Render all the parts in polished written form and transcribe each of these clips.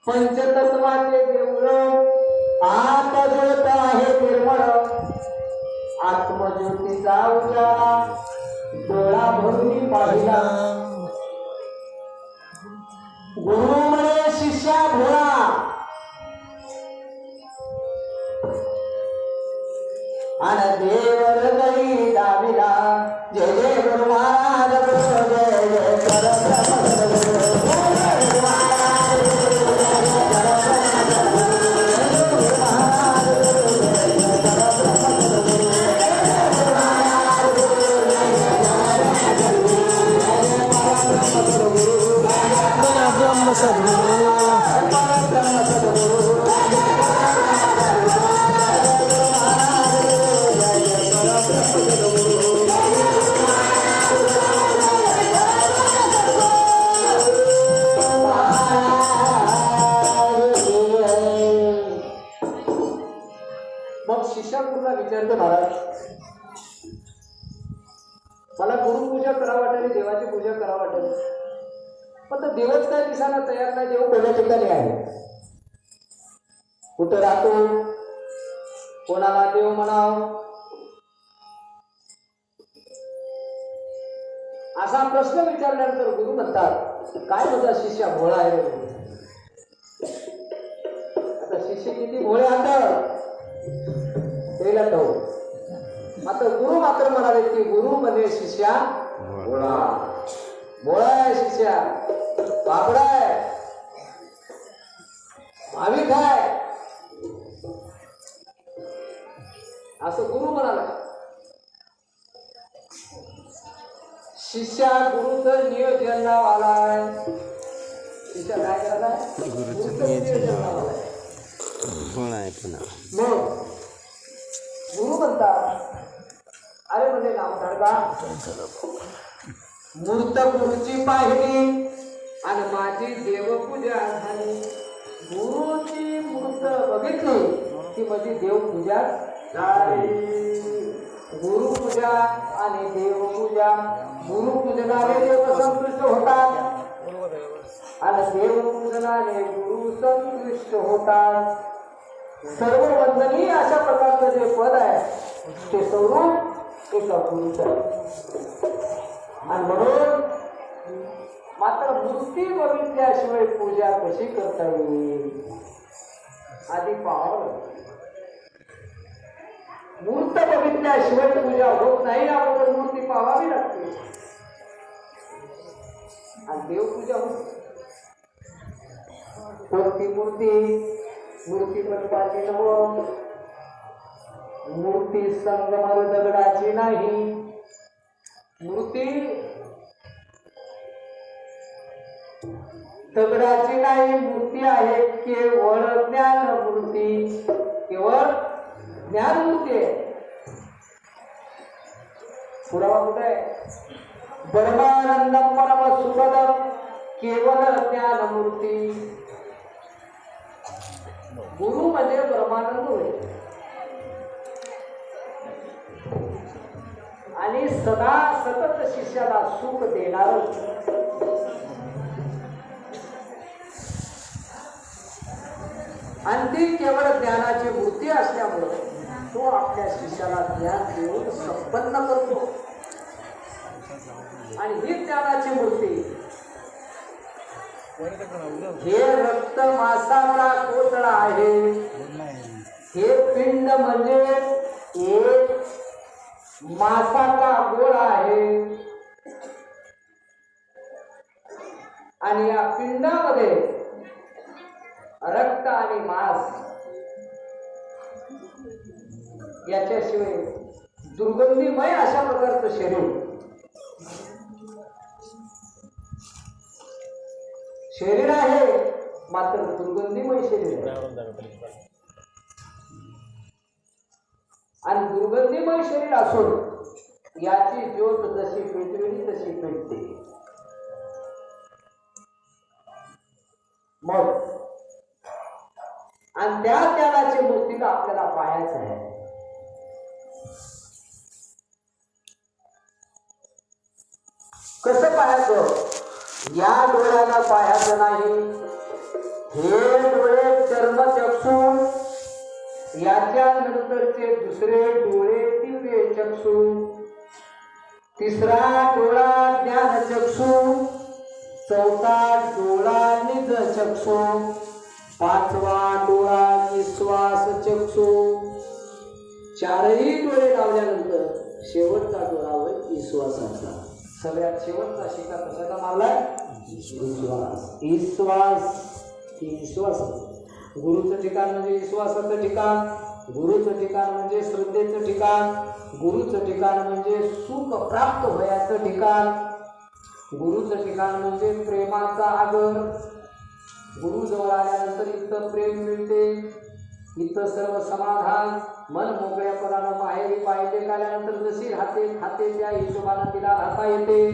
पंचतत्वाचे देऊळ आत ज्योत आहे निर्मळ आत्मज्योतीचा उजाळा डोळा भरून पाहिला गुरु म्हणे शिष्या भोळा आणि देव हृदयी दाविला जय जय गुरु महाराज जय जय मग शिष्या गुरुला विचारतो महाराज मला गुरुपूजा करा वाटेल देवाची पूजा करा वाटेल पण तर देवच काय दिसायला तयार नाही देव कोणत्या ठिकाणी आहे कुठं राहतो कोणाला देव म्हणाव असा प्रश्न विचारल्यानंतर गुरु म्हणतात काय माझा शिष्या भोळा आहे आता शिष्य किती भोळे आता त्याला मात्र गुरु मात्र म्हणाले की गुरु म्हणजे शिष्या भोळा भोळा आहे शिष्या बाबडा आहे भाविक आहे असं गुरु म्हणाला शिष्या गुरुचं नियोजन नाव आलाय शिष्या काय करायला गुरुचं नियोजन नाव आलाय मग गुरु म्हणतात अरे म्हणजे नाव धडका मूर्त गुरुची पाहिली आणि माझी देवपूजा झाली गुरुची मूर्त बघितली की माझी देवपूजा झाली गुरुपूजा आणि देवपूजा गुरुपूजनाने देव संतुष्ट होतात आणि देवपूजनाने गुरु संतुष्ट होतात सर्व वंदनीय अशा प्रकारचं जे पद आहे ते स्वरूप एका गुरुचं आहे आणि म्हणून मात्र मूर्ती बघितल्याशिवाय पूजा कशी करता येईल आधी पाहावं मूर्त बघितल्याशिवाय पूजा होत नाही अगोदर मूर्ती पाहावी लागते आणि देवपूजा होते कोणती मूर्ती मूर्ती बनवायची नव मूर्ती संगमर दगडाची नाही मूर्ती दगडाची नाही मूर्ती आहे केवळ ज्ञान मूर्ती केवळ ज्ञान मूर्ती आहे पुरावा कुठे आहे ब्रह्मानंदम परम सुखदम केवळ ज्ञान मूर्ती गुरु म्हणजे ब्रह्मानंद होय आणि सदा सतत शिष्याला सुख देणार आणि ती केवळ ज्ञानाची मूर्ती असल्यामुळे तो आपल्या शिष्याला ज्ञान देऊन संपन्न करतो. आणि ही ज्ञानाची मूर्ती हे रक्त मासाचा कोतळा आहे. हे पिंड म्हणजे एक मासाचा गोळा आहे. आणि या पिंडामध्ये रक्त आणि मांस याच्याशिवाय दुर्गंधीमय अशा प्रकारचं शरीर आहे, मात्र दुर्गंधीमय शरीर आहे. आणि दुर्गंधीमय शरीर असून याची ज्योत जशी पेटविली तशी पेटते. मग आणि त्या ज्ञानाच्या मूर्तीला आपल्याला पाहायचं आहे. कसं पाहायचं? या डोळ्याला पाहायचं नाही. हे डोळे चर्मचक्षू, याच्या नंतरचे दुसरे डोळे दिव्य चक्षु, तिसरा डोळा ज्ञानचक्षु, चौथा डोळा निज चक्षु, पाचवा डोळा निश्वास चक्षु. चारही डोळे लावल्यानंतर शेवटचा डोळा होय विश्वासाचा. सगळ्यात शेवटचा शिका कशाचा मारलाय? विश्वास. विश्वास गुरुचं ठिकाण म्हणजे विश्वासाचं ठिकाण. गुरुचं ठिकाण म्हणजे श्रद्धेचं ठिकाण. गुरुचं ठिकाण म्हणजे सुख प्राप्त होण्याचं ठिकाण. गुरुचं ठिकाण म्हणजे प्रेमाचा आदर. गुरु जवळ आल्यानंतर इथं प्रेम मिळते, इथं सर्व समाधान. मन मोकळ्यापणानं माहेरी पाहिजे आल्यानंतर जशी राहते खाते त्या हिशोबानं तिला राहता येते.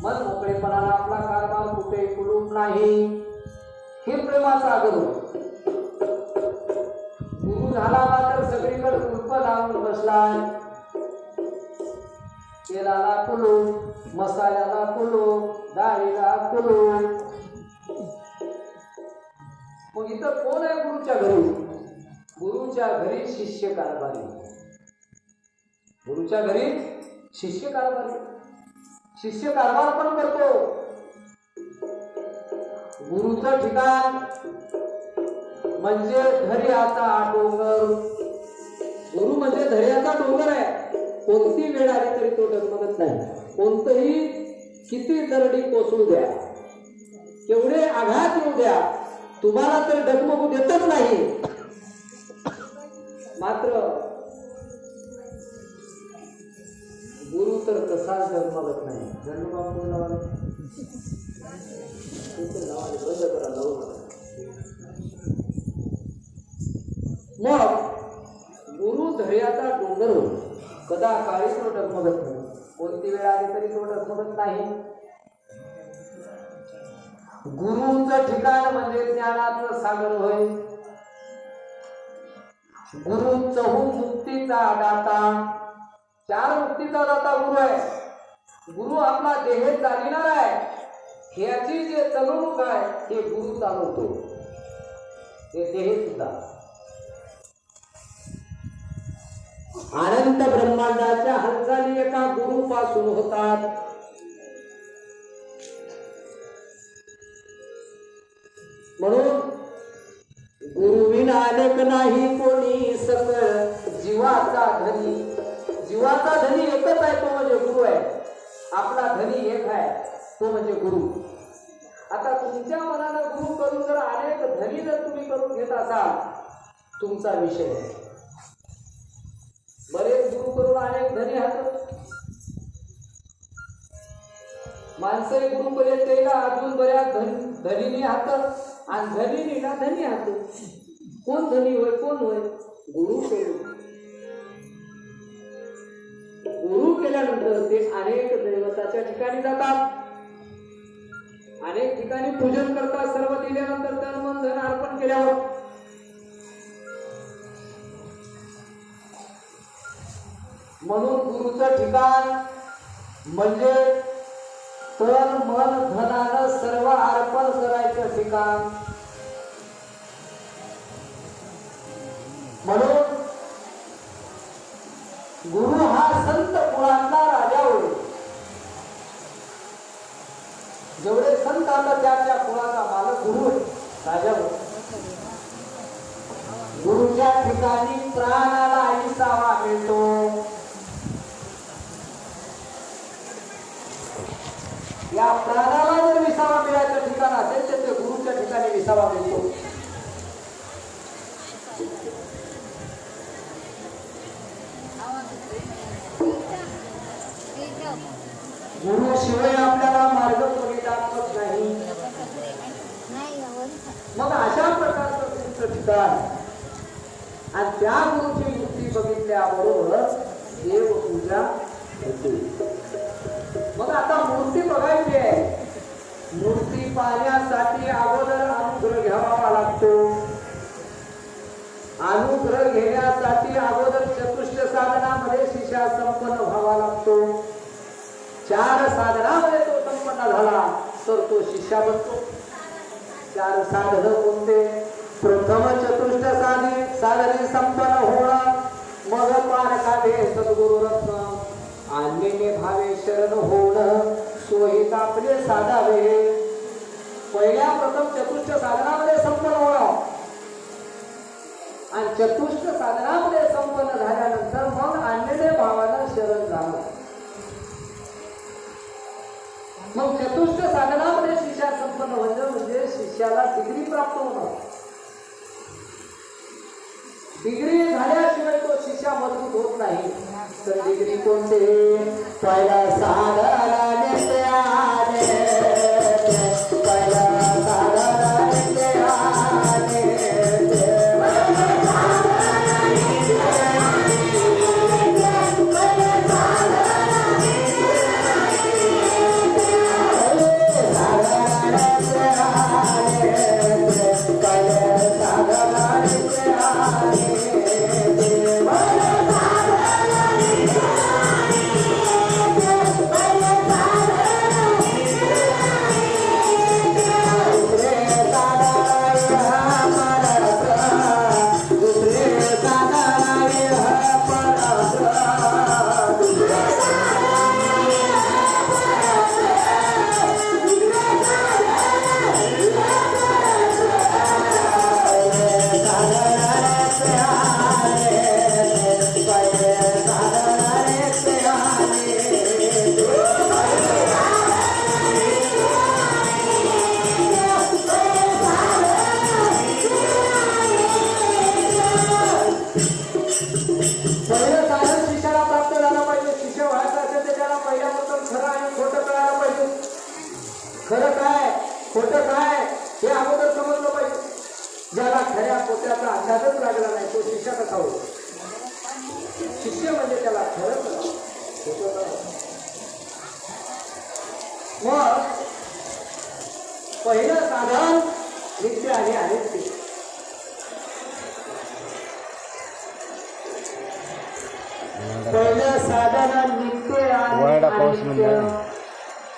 मन मोकळेपणानं आपला कारभार कुठे कुलूप नाही. हे प्रेमाचा आदर. गुरु झाला तर सगळीकडे कुलप लावून बसलाय. तेलाला कुलू, मसाल्याला कुलू, डाळीला कुलू. मग इथं कोण आहे गुरुच्या घरी? गुरुच्या घरी शिष्य कारभारी. गुरुच्या घरी शिष्य कारभारी. शिष्य कारभार पण करतो. गुरुचं ठिकाण म्हणजे धैर्याचा डोंगर. गुरु म्हणजे धैर्याचा डोंगर आहे. कोणती वेळ आली तरी तो डगमगत नाही. कोणतंही किती दरडी कोसळू द्या, केवढे आघात येऊ द्या, तुम्हाला तर डगमगू देतच नाही. मात्र गुरु तर तसाच डगमगत नाही. जन्मबाबू नावाने बंद करा लावू. मग गुरु धैर्याचा डोंगर होतो. कदा काळी तो डगमगत नाही. कोणती वेळ आली तरी तो डगमगत नाही. गुरुचं ठिकाण म्हणजे ज्ञानाचं सागर होय. गुरु चहुमुक्तीचा दाता. 4 मुक्तीचा दाता गुरु आहे. गुरु आपला देह चालविणार आहे. ह्याची जे चलवणूक आहे हे गुरु चालवतो. हे देह सुद्धा अनंत ब्रह्मांडाच्या हालचाली एका गुरु पासून होतात. म्हणून गुरुविना अनेक नाही कोणी सकळ जीवाचा धनी. जीवाचा धनी एकच आहे, तो म्हणजे गुरु आहे. आपला धनी एक आहे, तो म्हणजे गुरु. आता तुमच्या मनानं गुरु करून जर अनेक धनी जर तुम्ही करून घेत असाल, तुमचा विषय आहे. बरेच गुरु करून अनेक धनी आहात. माणसं गुरु पर्यंत अजून बऱ्याच धनीनी हात आणि धनीनीला धनी हात. कोण धनी होय, कोण होय? गुरु केलं. गुरु केल्यानंतर ते अनेक दैवताच्या ठिकाणी जातात. अनेक ठिकाणी पूजन करतात. सर्व दिल्यानंतर तन मन धन अर्पण केल्यावर म्हणून गुरुचं ठिकाण म्हणजे तन मन धनानं सर्व अर्पण करायचं ठिकाण. म्हणून गुरु हा संत कुळातला राजा होय. जेवढे संत आलं त्या कुळाचा मालक गुरु आहे, राजा होय. गुरुच्या ठिकाणी प्राणाला विसावा मिळतो. या प्राणाला जर विसावा मिळायचं ठिकाण असेल तर ते गुरुच्या ठिकाणी विसावा मिळतो. गुरु शिवाय आपल्याला मार्ग कोणी दाखवत नाही. मग अशा प्रकारचं तुमचं ठिकाण आणि त्या गुरुची मूर्ती बघितल्याबरोबर देव पूजा होते. मग आता मूर्ती बघायची आहे. मूर्ती पाहण्यासाठी अगोदर अनुग्रह घ्यावा लागतो. अनुग्रह घेण्यासाठी अगोदर चतुष्ट साधनामध्ये शिष्या संपन्न व्हावा लागतो. 4 साधनामध्ये तो संपन्न झाला तर तो शिष्या बनतो. 4 साधन कोणते? प्रथम चतुष्ट साधने संपन्न होणं, मग पारखावे सद्गुरु रत्न, आणलेले भावे शरण होणं, सोहित आपले साधावे. पहिल्या प्रथम चतुष्ट साधनामध्ये संपन्न होणं आणि चतुष्ट साधनामध्ये संपन्न झाल्यानंतर मग आणलेले भावाला शरण जाणं. मग चतुष्ट साधनामध्ये शिष्या संपन्न होणं म्हणजे शिष्याला डिग्री प्राप्त होणं. डिग्री झाल्याशिवाय तो शिष्या मजबूत होत नाही. तर डिग्री कोणते? पहिला साधना नेते आले, पहिला साधना नेते आले, खरं काय खोटं काय हे अगोदर समजलं पाहिजे. ज्याला खऱ्या खोट्याचा अंदाजच लागला नाही तो शिष्य कसा होतो? शिष्य म्हणजे त्याला खरं खोटं. मग पहिलं साधन नित्य आणि अनित्य. पहिलं साधन नित्य आणि अनित्य.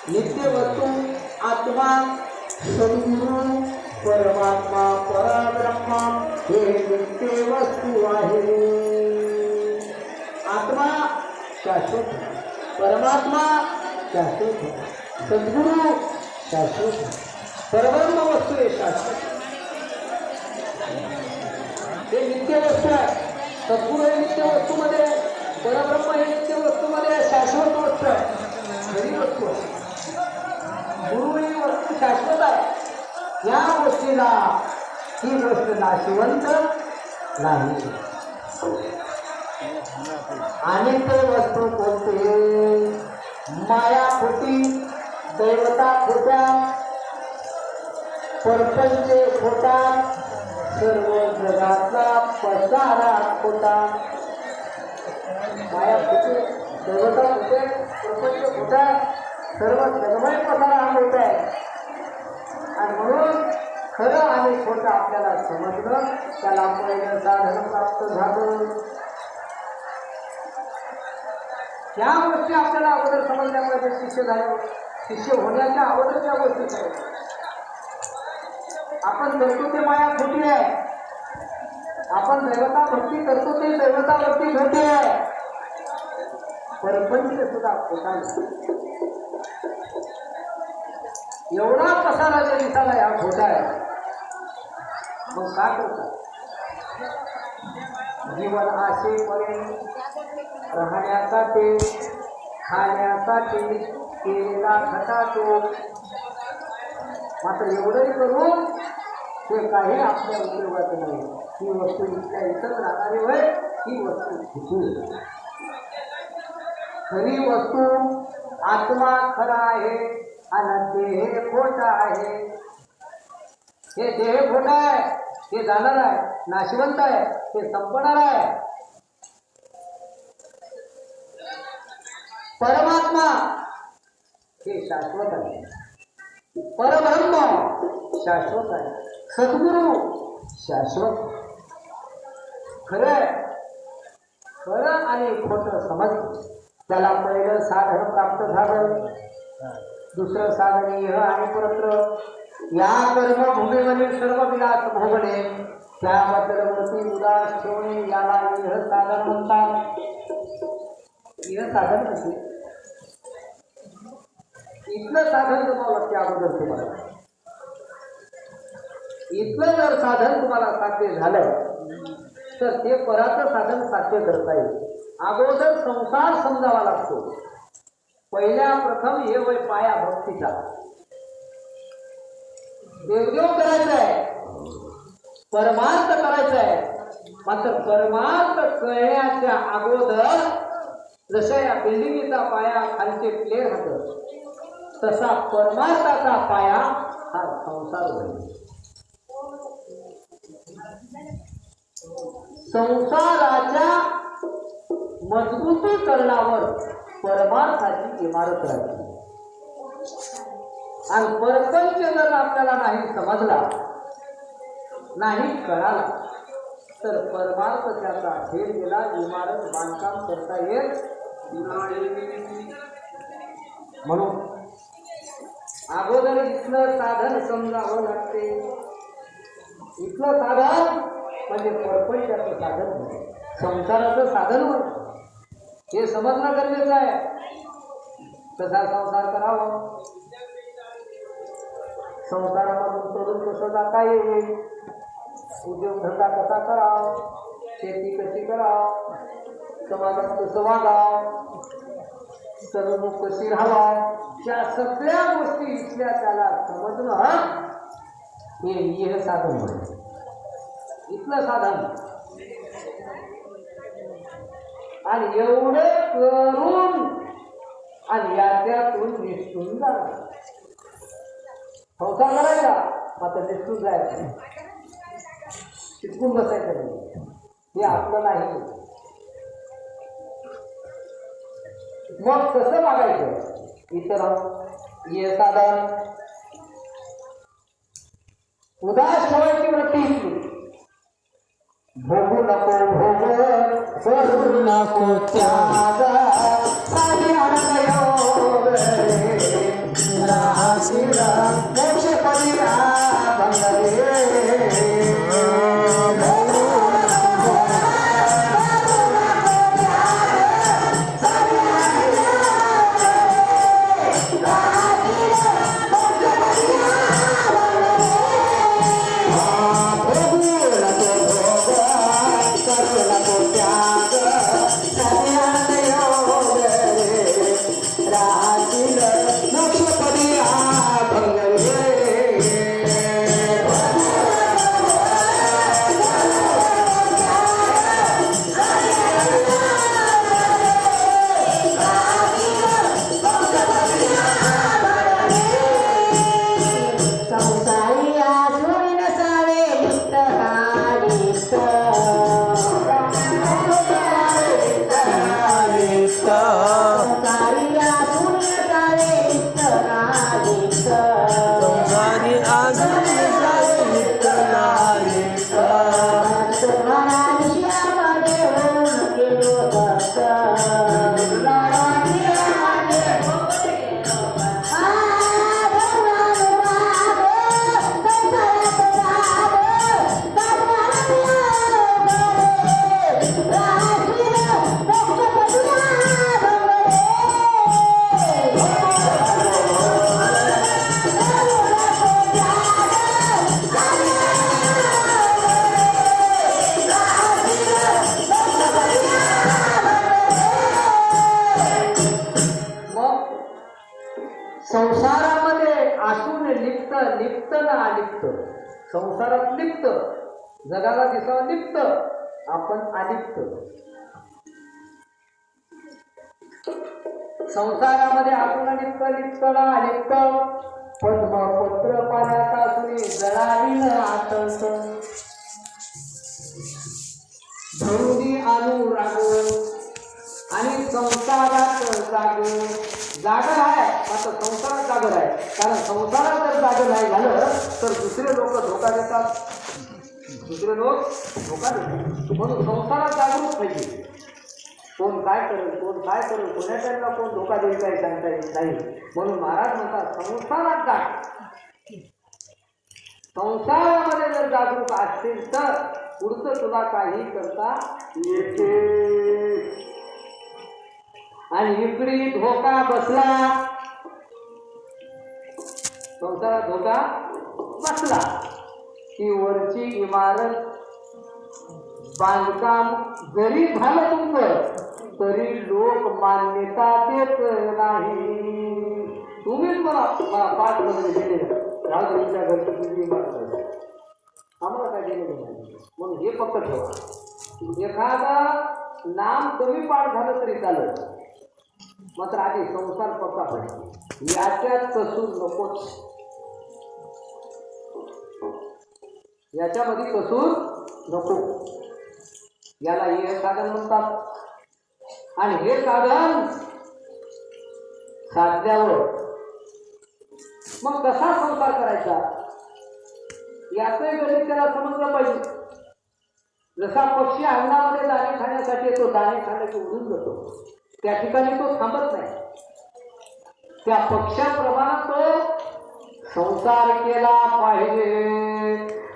नित्य वस्तू आत्मा, सद्गुरु, परमात्मा, परब्रह्म हे नित्य वस्तू आहे. आत्मा शाश्वत, परमात्मा शाश्वत, सद्गुरु शाश्वत, परब्रह्म वस्तू हे शाश्वत. हे नित्य वस्तू आहे. सद्गुरु हे नित्य वस्तूमध्ये, परब्रह्म हे नित्य वस्तूमध्ये शाश्वत वस्तू आहे, खरी वस्तू आहे. गुरु ही वस्तू शाश्वत आहे. या गोष्टीला ही गोष्ट नाशिवंत नाही. आणि ते वस्तू कोणते? माया खोटी, दैवता खोट्या, परपंचे खोटा, सर्व जगातला पसारा खोटा. माया खोटी, दैवता खोटे, परपंच खोटा, सर्व जगमय पसारा हा खोटा आहे. आणि म्हणून खरं आणि खोटं आपल्याला समजलं, त्याला पहिलं साधन प्राप्त झालं. या गोष्टी आपल्याला अगोदर समजल्यामुळे शिष्य झाले. शिष्य होण्याच्या अगोदर त्या गोष्टी आहेत. आपण करतो ते माया खोटी आहे. आपण दैवता भक्ती करतो ते दैवता भक्ती घडते आहे, परपंच सुद्धा खोटा नाही. एवढा पसारा जे दिसायला या खोटा आहे. मग का करतात? जीवन आशेपर्यंत राहण्यासाठी खाण्यासाठी केलेला खटाटो. मात्र एवढंही करून ते काही आपल्या उपयोगाचं नाही. ही वस्तू इथल्या इथंच राहणारी वय, ही वस्तू फुटू. खरी वस्तू आत्मा खरा आहे आणि देह खोटा आहे. हे देह खोटा आहे, हे जाणार आहे, नाशवंत आहे, हे संपणार आहे. परमात्मा हे शाश्वत आहे, परब्रह्म शाश्वत आहे, सद्गुरू शाश्वत. खरं खरं आणि खोटं समज. त्याला पहिलं साधन प्राप्त झालं, दुसरं साधन इह आणि परत्र. या कर्मभूमीवरील सर्व विलास भोगणे, त्याबद्दल वरती उदास ठेवणे, याला इह साधन म्हणतात. इह साधन म्हणजे इथलं साधन तुम्हाला त्या अगोदर तुम्हाला इथलं जर साधन तुम्हाला साध्य झालं तर ते पराचं साधन साध्य करता येईल. अगोदर संसार समजावा लागतो. पहिल्या प्रथम हे वय पाया भक्तीचा. देवदेव करायचं आहे, परमार्थ करायचा आहे. मात्र परमार्थ कळण्याच्या अगोदर जशा या बिल्डिंगचा पाया खालचे प्लेन होतं, तसा परमार्थाचा पाया हा संसार होईल. संसाराच्या मजबूतीकरणावर परमार्थाची इमारत राहते. आणि परपंच जर आपल्याला नाही समजला, नाही कळाला, तर परमार्थ त्याचा ठेव दिला इमारत बांधकाम करता येत नाही. म्हणून अगोदर इथलं साधन समजावं लागते. इथलं साधन म्हणजे परपंचाचं साधन, संसाराचं साधन होतं. हे समजणं गरजेचं आहे. कसा संसार करावा, संसारामधून सोडून कसं जाता येईल, उद्योगधंदा कसा करावा, शेती कशी करावं, समाजात कसं वागावं, चलवणूक कशी राहावा, त्या सगळ्या गोष्टी इथल्या त्याला समजणं हे साधन म्हणजे इथलं साधन. आणि एवढे करून आणि याच्यातून निष्ठून जाणार. संसार करायचा मात्र निष्ठून जायचं, चिटकून बसायचं नाही. हे आपलं नाही. मग कसं वागायचं? इतर हे साधन उदास ठेवायची वृत्ती इथली. भोगू नको भोग, करू नको त्याग, सारी अनयोग रे, राशील मोक्षपदी अभंग रे. लिप्त ना अलिप्त. संसारात लिप्त, जगाला दिसावं लिप्त, आपण अलिप्त. संसारामध्ये आपण लिप्त लिप्त ना अलिप्त. पद्मपत्र पाण्याचा सुनी जळावी न आतंक. धरुणी अनुराग आणि संसारात जाग. जागर आहे मात्र संसारात जागर आहे. कारण संसारात जर जागर नाही झालं तर दुसरे लोक धोका देतात. दुसरे लोक धोका देतात. म्हणून संसारात जागरूक पाहिजे. कोण काय करेल, कोण काय करेल, कोण्या टाईमला कोण धोका देईल काही सांगता येत नाही. म्हणून महाराज म्हणतात संसारात जाग. संसारामध्ये जर जागरूक असतील तर पुढचं तुला काही करता येते. आणि इकडे धोका बसला, संसारात धोका बसला की वरची इमारत बांधकाम जरी झालं तुमचं तरी लोक मान्यता देत नाही. तुम्हीच मला 5 वर्ष दिले तुमच्या घरची तुझी इमारत आहे, आम्हाला काय दिलेलं नाही. म्हणून हे पक्क ठेवा. एखादा नाम कमी पाठ झालं तरी चालत, मात्र आधी संसार पक्का पाहिजे. याच्यात कसूर नकोच. याच्यामध्ये कसूर नको. याला हे साधन म्हणतात. आणि हे साधन साधल्यावर मग कसा संसार करायचा याचंही गणित त्याला समजलं पाहिजे. जसा पक्षी अंगणामध्ये दाणे खाण्यासाठी येतो, दाणे खाण्याची उडून जातो, त्या ठिकाणी तो थांबत नाही. त्या पक्ष्याप्रमाणे तो संसार केला पाहिजे.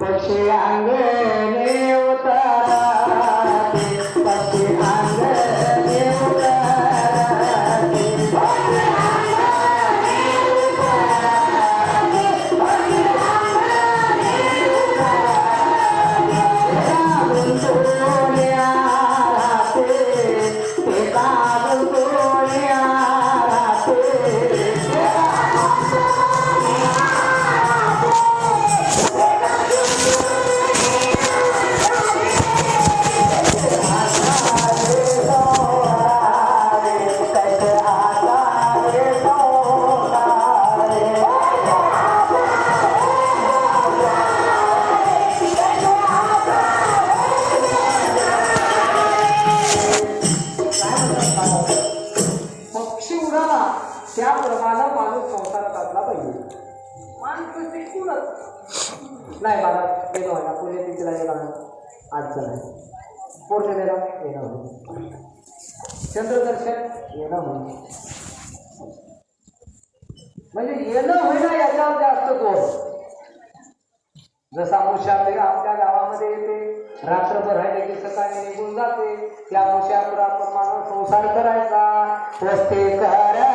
पक्षी अंगणे उतराते, पक्षी अंगणे उतराते, त्याप्रमाणे माणूस संसारात असला पाहिजे. माणूस शिकूनच नाही बाबा येणं व्हायला पुण्यतिथीला येणं अडचण आहे, पौर्णिमेला येणं होईल, चंद्रदर्शन येणं होईल. म्हणजे येणं होईना याच्यावर जास्त जोर. जसा मुशाफिर आपल्या गावामध्ये येते, रात्रभर राहिले की सकाळी निघून जाते, त्या मुशाफिराप्रमाणे संसार करायचा. वस्ते करा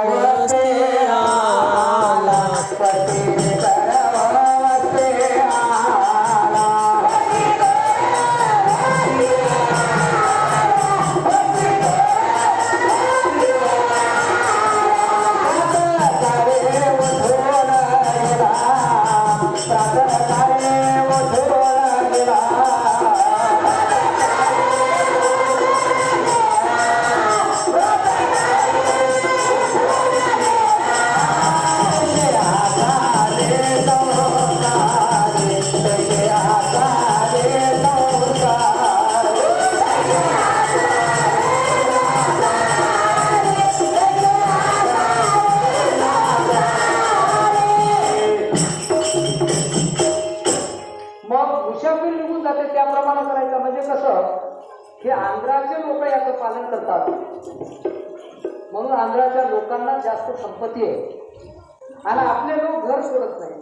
वस्ते आला, वस्ते करा वस्ते आला, त्याप्रमाणे करायचं. म्हणजे कसं हे आंध्राचे लोक याचं पालन करतात म्हणून आंध्राच्या लोकांना जास्त संपत्ती आहे आणि आपले लोक घर सोडत नाही.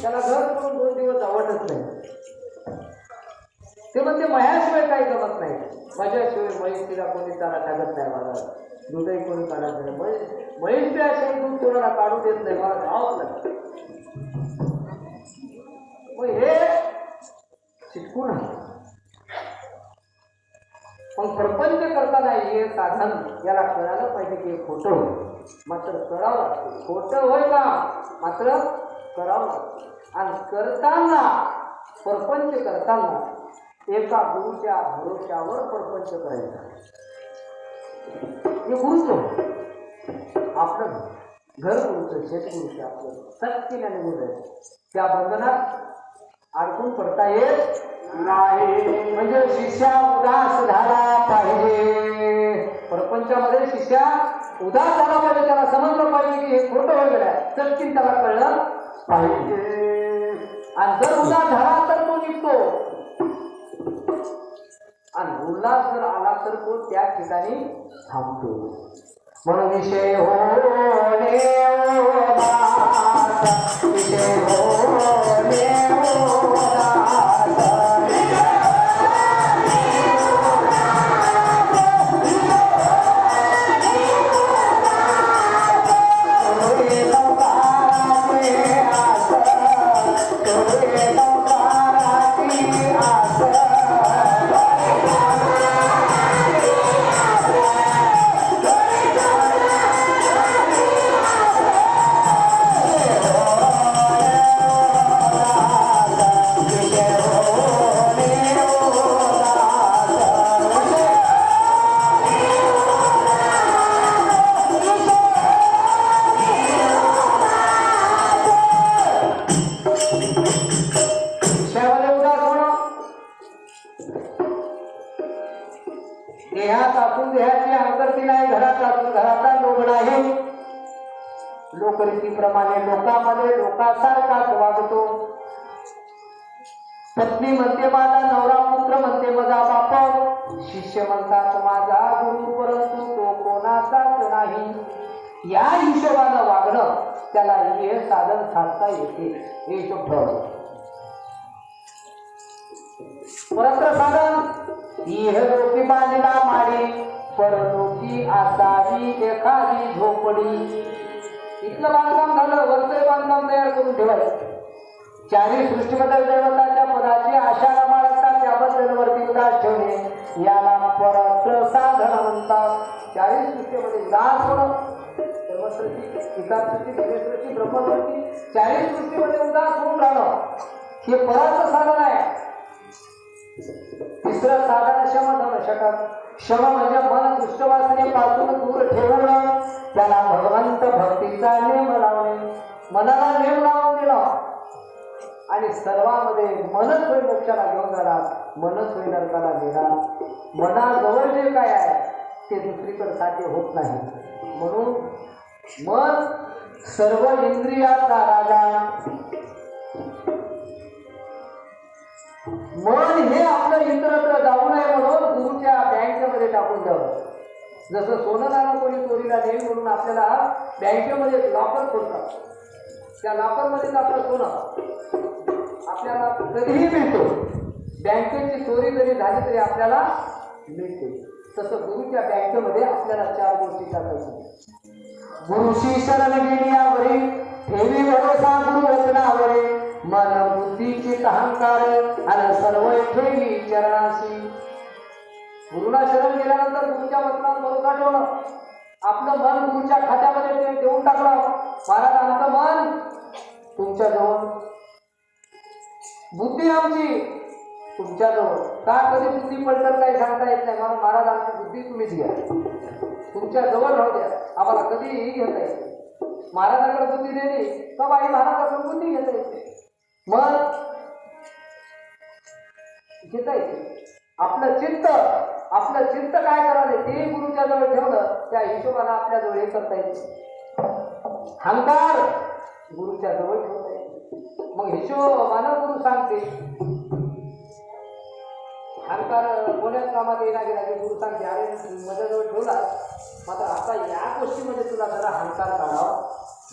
त्याला घर सोडून 2 दिवस आवडत नाही. ते म्हणते माझ्याशिवाय काही जमत नाही, माझ्याशिवाय म्हैस तिला कोणी त्याला टाकत नाही, मला दूधही कोणी काढत नाही, म्हैस त्याशिवाय दूध कोणाला काढू देत नाही, मला जावंच लागतं. मग हे शिकून आहे. पण प्रपंच करताना हे साधन याला कळायला पाहिजे की खोटं होय, मात्र कळावं लागतं. खोटं होय का मात्र करावं आणि करताना परपंच करताना एका गुरुच्या भरोश्यावर परपंच करायचा. हे गुरुच आपलं घर गुरुचं शेत गुरुचं आपलं सत्तेने बोलायचं. त्या बंधनात अडकून पडता येत नाही. म्हणजे शिष्या उदास झाला पाहिजे. प्रपंचामध्ये शिष्या उदास झाला पाहिजे. त्याला समजलं पाहिजे की हे खोटं वगैरे आहे. सत्य त्याला कळलं पाहिजे. आणि जर उदास झाला तर तो निघतो आणि उल्हास जर आला तर तो त्या ठिकाणी थांबतो. म्हणून विषय होणे उदास, विषय होणे देहात असून देहाची अंतरती नाही, घरात असून घराचा लोभ नाही. लोकरीतीप्रमाणे लोकांमध्ये लोकांसारखाच वागतो. पत्नी म्हणते माझा नवरा, पुत्र म्हणते माझा बाप, शिष्य म्हणतात माझा गुरु, परंतु तो कोणाचाच नाही. या हिशोबानं वागणं त्याला हे साधन साधता येते. हे हिशोब ठेवलं. परंत्र साधन इहलोकी बांधला माडी, परलोकी असावी एखादी झोपडी. इथलं बांधकाम झालं, वरचं बांधकाम तयार करून ठेवायचं. चारी सृष्टीबद्दल दैवताच्या पदाची आशा न बाळगता त्याबद्दल वरती उदास ठेवणे याला परत्र साधन म्हणतात. चारी सृष्टीमध्ये उदास होणं, सर्वसृष्टी, विकारसृष्टी, दिव्यसृष्टी, ब्रह्मसृष्टी, चारी सृष्टीमध्ये उदास होऊन राहणं हे परत्र साधन आहे. तिसरं साधन शमधम षटक. शम म्हणजे मन दुष्टवासनेपासून दूर ठेवणं, त्याला भगवंत भक्तीचा नेम लावणे. मनाला नेम लावून दिला आणि सर्वांमध्ये मनच होईल लक्षाला घेऊन जाणार, मनच होईल नरकाला नेणार. मनाजवळ जे काय आहे ते दुसरीकडे साध्य होत नाही. म्हणून मन सर्व इंद्रियाचा राजा. मन हे आपलं इतरत्र जाऊ नये म्हणून गुरुच्या बँकेमध्ये टाकून द्यावं. जसं सोनं नाणं कोणी चोरीला नेईल म्हणून आपल्याला बँकेमध्ये लॉकर खोलतात. त्या लॉकरमध्येच आपलं सोनं आपल्याला कधीही मिळतो. बँकेची चोरी जरी झाली तरी आपल्याला मिळते. तसं गुरुच्या बँकेमध्ये आपल्याला 4 गोष्टी टाकायच्या. गुरुशी शरण गेल्यावरी ठेवी भरोसा गुरुवचनावरी, मन बुद्धीची अहंकार आणि सर्व ठेवी चरणाशी. गुरुला शरण गेल्यानंतर गुरुच्या वचनावर भरोसा ठेवणं, आपलं मन गुरुच्या खात्यामध्ये ते देऊन टाकलं. महाराज आमचं मन तुमच्याजवळ, बुद्धी आमची तुमच्याजवळ. का कधी बुद्धी पलटल काही सांगता येत नाही. म्हणून महाराज आमची बुद्धी तुम्हीच घ्या, तुमच्या जवळ राहू द्या, आम्हाला कधीही घेता येते. महाराजांकडे बुद्धी दिली तर बाई महाराजांकडे बुद्धी घेता येते. मग घेता येते. आपलं चित्त काय करायचं ते गुरुच्या जवळ ठेवलं, त्या हिशोबाने आपल्या जवळ हे करता येते. अहंकार गुरुच्या जवळ ठेवता येते. मग हिशोबानं गुरु सांगते. अहंकार कोण्याच कामात येणार गेला की गुरु सांगते अरे माझ्याजवळ ठेवला, मात्र आता या गोष्टीमध्ये तुला जरा अहंकार काढावा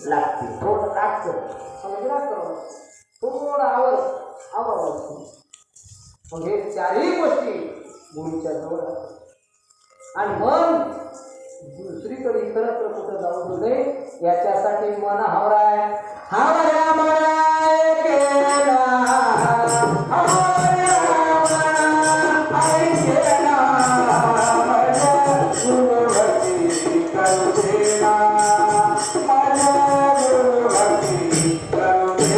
लागते. थोडं टाकतं म्हणजे काय करावं, थोडं आवड. मग हे 4ही गोष्टी गुरुच्या जवळ आणि मन दुसरीकडे इतरत्र कुठं जाऊ नये याच्यासाठी मन हावराय. हावऱ्या मनाय केला, माझ्या गुरुभक्ती करू दे.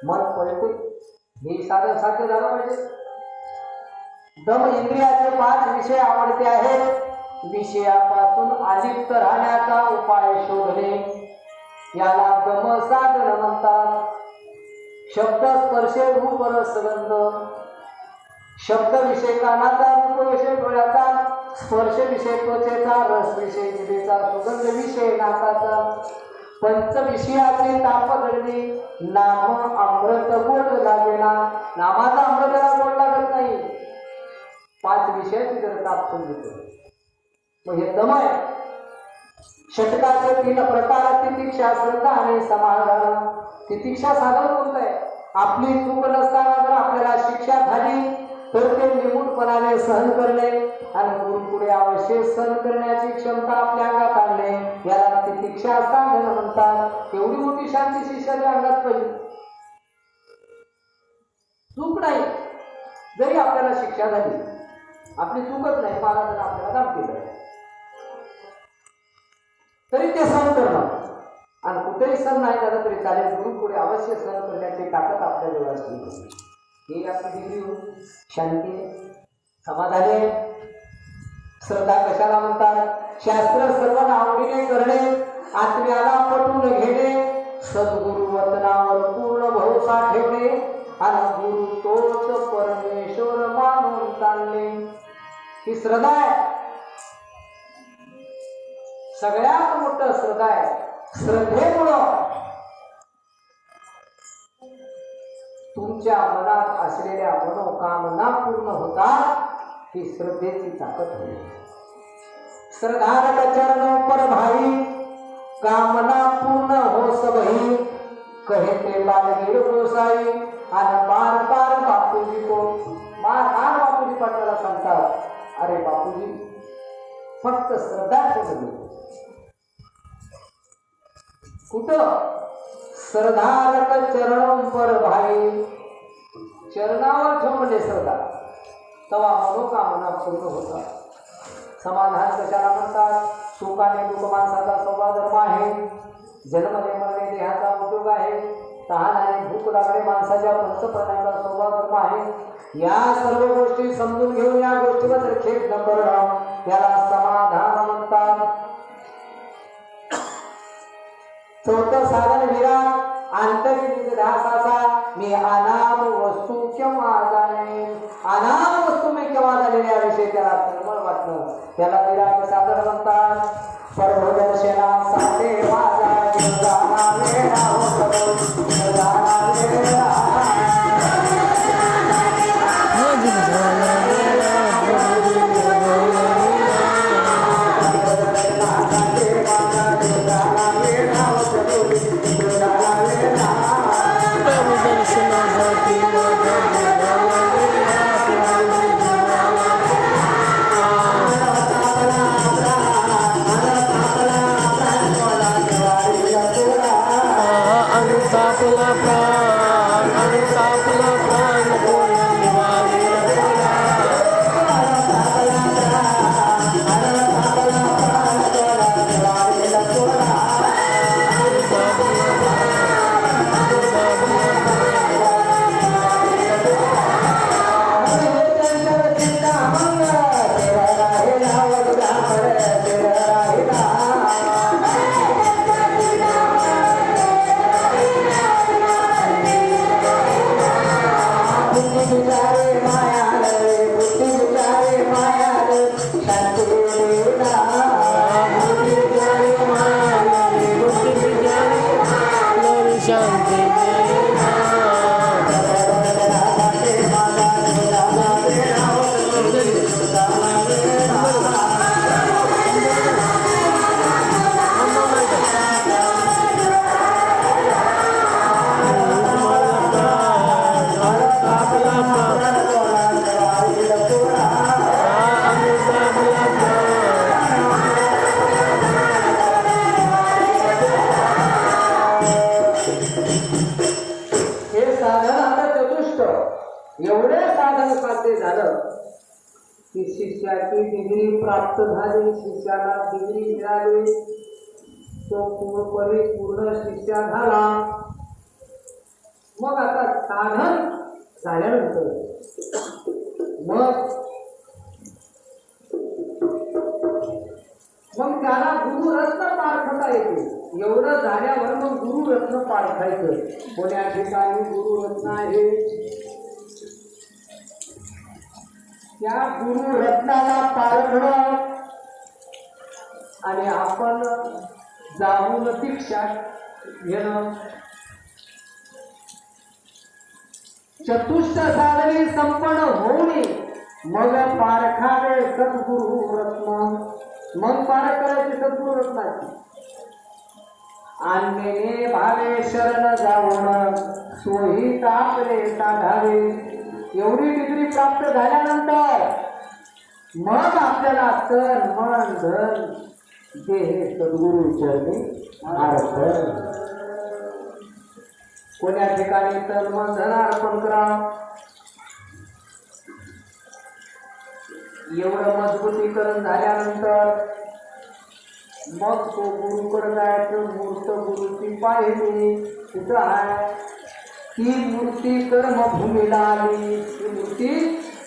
मन पळते, हे साधन साध्य झालं पाहिजे. दम इंद्रियाचे 5 विषय आवडते आहेत. विषयापासून अलिप्त राहण्याचा उपाय शोधणे याला दम साधन म्हणतात. शब्द स्पर्शे रूप रसगंध, शब्द विषय कानाचा, रूप विषय डोळ्याचा, स्पर्श विषय त्वचेचा, रस विषय जिभेचा, सुगंध विषय नाकाचा, पंच विषयाची ताप घडली. नाम अमृत गोड लागेना, नामाचा अमृताला गोड लागत नाही. 5 विषयाची जर ताप समजतो मग हे दम आहे. षटकाचे 3 प्रकार, तितिक्षा, श्रद्धा आणि समाधान. तितिक्षा साधन कोणतं आहे? आपली चूक नसताना जर आपल्याला शिक्षा झाली तर ते निमूटपणाने सहन करणे आणि गुरुपुढे अवश्य सहन करण्याची क्षमता आपल्या अंगात आणणे याला तितिक्षा साधन म्हणतात. एवढी मोठी शांती शिष्याच्या अंगात पाहिजे. चूक नाही जरी आपल्याला शिक्षा झाली, आपली चूकच नाही, महाराजांना आपल्याला काम केलं तरी ते सहन करणं आणि कुठेही सहन नाही झालं तरी चालेल, गुरु पुढे अवश्य सहन करण्याची ताकद आपल्याजवळ असली. ही आपली डिग्री शांती समाधाने. श्रद्धा कशाला म्हणतात? शास्त्र सर्वांना आवडीने करणे, आत्म्याला पटवून घेणे, सद्गुरु वचनावर पूर्ण भरोसा ठेवणे आणि गुरु तोच परमेश्वर मानून चालणे. ही श्रद्धा आहे. सगळ्यात मोठं श्रद्धा आहे. श्रद्धेमुळं तुमच्या मनात असलेल्या मनोकामना पूर्ण होतात. ही श्रद्धेची ताकद होईल. श्रद्धारक चरण पर भाई, कामना पूर्ण हो सबही, कहते बालगीर गोसाई आणि बार बार बापूजी को. बार बार बापूजी पाटलाला सांगतात, अरे बापूजी फक्त श्रद्धा ठेवली. कुठं? श्रद्धारक चरण पर भाई, चरणावर ठेवले श्रद्धा तेव्हा मनोकामना पूर्ण होतात. समाधान कशाला म्हणतात? सुखाने दुःख माणसाचा स्वभाव धर्म आहे. जन्मले मरणे देहाचा उद्योग आहे. तहान आणि भूक लागणे माणसाच्या पंचप्राणांचा स्वभाव धर्म आहे. या सर्व गोष्टी समजून घेऊन या गोष्टीबद्दल खेद न करणं याला समाधान म्हणतात. चौथं साधन विराग, आंतरिक ध्यासाचा. मी अनाम वस्तू केव्हा जाणे, अनाम वस्तू मी केव्हा झालेल्या विषयी त्याला तळमळ वाटणं त्याला विराग साधन म्हणतात. परमदर्शनासाठी माझा जीव जाना वेळा होतो, जाना वेळा. एवढे साधन साध्य झालं की शिष्याची डिग्री प्राप्त झाली. शिष्याला डिग्री मिळाली. तो पूर्ण शिष्या झाला. मग आता साधन झाल्यानंतर मग त्याला गुरु रत्न पारखता येते. एवढं झाल्यावर मग गुरु रत्न पारखायचं. कोण्या ठिकाणी गुरु रत्न आहे त्या गुरु रत्नाला पारखणं आणि आपण जाऊन दीक्षा घेणं. चतुष्ट साधने संपन्न होणे मग पारखावे सद्गुरु रत्न. मग पारख करायची सद्गुरु रत्नाची. अन्यने भावे शरण जावण सोही तापले साधावे. एवढी डिग्री प्राप्त झाल्यानंतर मग आपल्याला तन मन धन हे सद्गुरु चरणी अर्पण. कोण्या ठिकाणी तन मन धन अर्पण करा. एवढं मजबूतीकरण झाल्यानंतर मग तो गुरुकडे जायचं. मूर्त गुरुची पाहिली कुठं आहे ती मूर्ती कर्मभूमीला आली. ती मूर्ती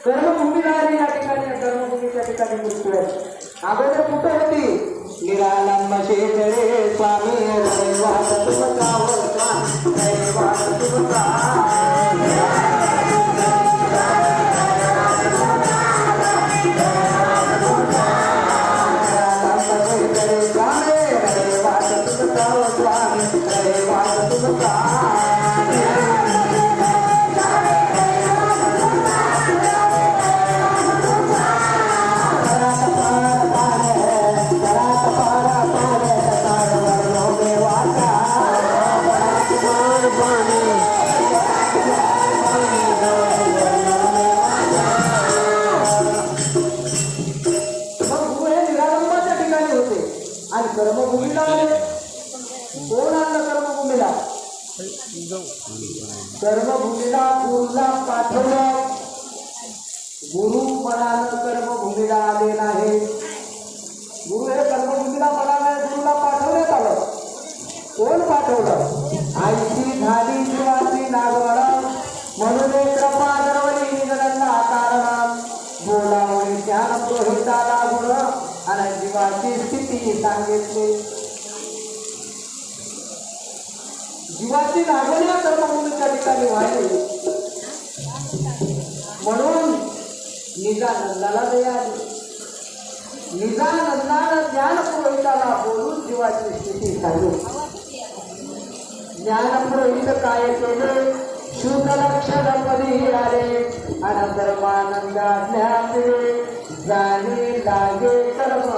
कर्मभूमीला आली. या ठिकाणी कर्मभूमीच्या ठिकाणी मूर्ती आहे. अगोदर कुठं होती निरालंब शेतरे स्वामी दैवात तुमचा होता दैवात तुमचा. कर्मभूमीला कोण आणलं कर्मभूमीला. कर्मभूमीला गुरुला पाठवलं. गुरु मनानं कर्मभूमीला आले नाही. गुरु हे कर्मभूमीला मनाने गुरुला पाठवण्यात आलं. कोण पाठवलं. आईची झाली जीवाची लागवड म्हणून कृपा दरवली निगडला कारण. बोलावणी ज्ञान प्रोहिताला गुण आणि जीवाची स्थिती सांगितली. जीवाची लागवड या कर्मभूमीच्या ठिकाणी व्हायली म्हणून निजानंदाला दया आली. निजानंदानं ज्ञान पुरोहिताला बोलून जीवाची स्थिती सांगितली. ज्ञान पुरोहित काय केले शुद्ध लक्षण कधी आले आणि धर्मानंद ज्ञाते जाणी लागे कर्म.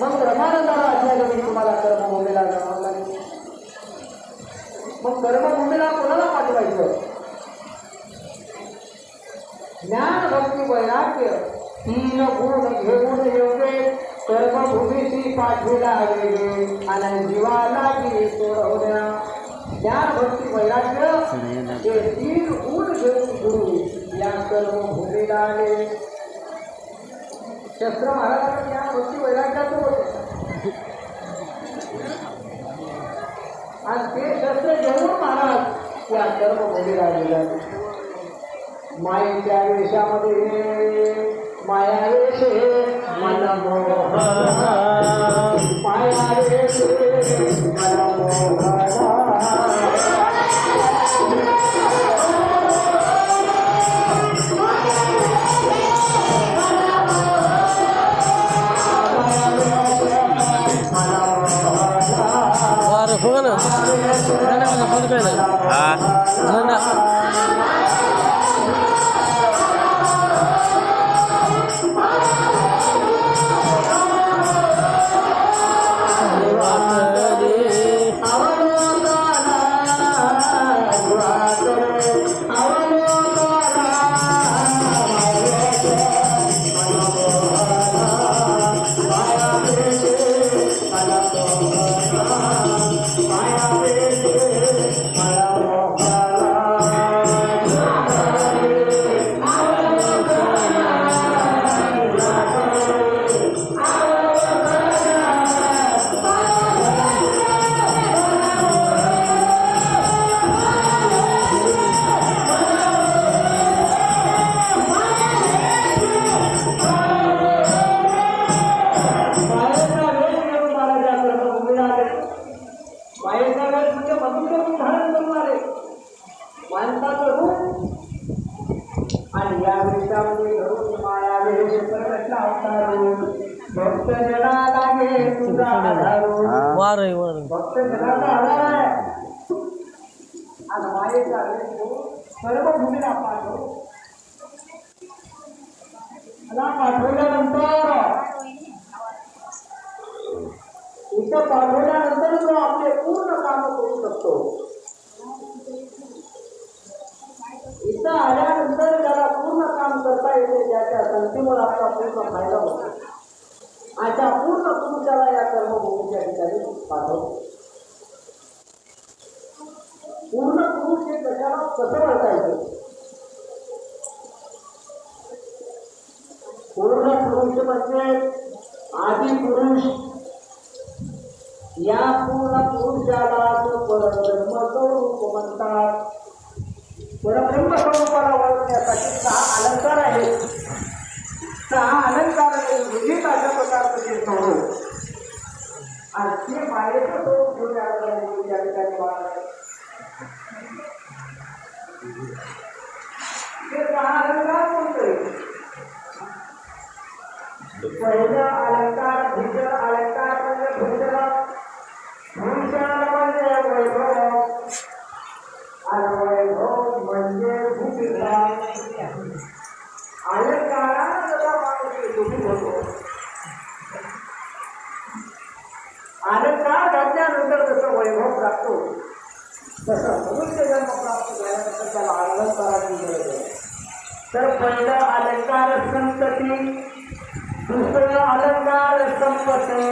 मग ब्रह्मानंदाला आज्ञा दिली तुम्हाला कर्मभूमीला जावं लागेल. मग कर्मभूमीला कोणाला पाठवायचं. ज्ञान भक्ती वैराग्य तीन गुण घेऊन योगे कर्मभूमीची पाठविला वेगे आणि जीवाला की सोडवण्या. ज्ञान भक्ती वैराग्य हे तीन गुण घेऊन गुरु या कर्मभूमीला आले. शस्त्र महाराजांना ज्ञान भक्ती वैराग्याचं होते आणि ते शस्त्र घेऊन महाराज त्या कर्मभूमीला आले. मायेच्या वेशामध्ये माया वेशे मनमोहन माया वेशे मनमोहन. मालिकामध्ये धरून माया वेश प्रकट अवतारून भक्त जना लागे तुझा आधारून भक्त जनाचा आधार आहे आज मायेचा वेश सर्व भूमीला पाठव मला पाठवल्यानंतर इथं पाठवल्यानंतर तो आपले पूर्ण काम करू शकतो इथं आल्यानंतर त्याला पूर्ण काम करता येते त्याच्या संधीवर आपला पूर्ण फायदा होतो अशा पूर्ण पुरुषाला या कर्मभूमीच्या ठिकाणी पाठवतो पूर्ण पुरुष हे कशाला कसं ओळखायचं पूर्ण पुरुष म्हणजे आदि पुरुष या पूर्ण पुरुषाला परब्रह्म स्वरूप म्हणतात परब्रह्म स्वरूपाला ओळखण्यासाठी 6 अलंकार आहेत 6 अलंकार विविध अशा प्रकारचं ते स्वरूप आणि ते मायेचं स्वरूप घेऊन या ठिकाणी ते 6 अलंकार कोणते पहिला अलंकार भूषण अलंकार म्हणजे भूषण भूषण म्हणजे वैभव आणि वैभव म्हणजे भूषिता अलंकारानं जसा माणूस दुखी होतो अलंकार घातल्यानंतर जसं वैभव प्राप्त होतो तसं मनुष्य जन्म प्राप्त झाल्यानंतर त्याला अलंकाराची गरज आहे तर पहिला अलंकार संतती दुसरं अलंकार संपत्ती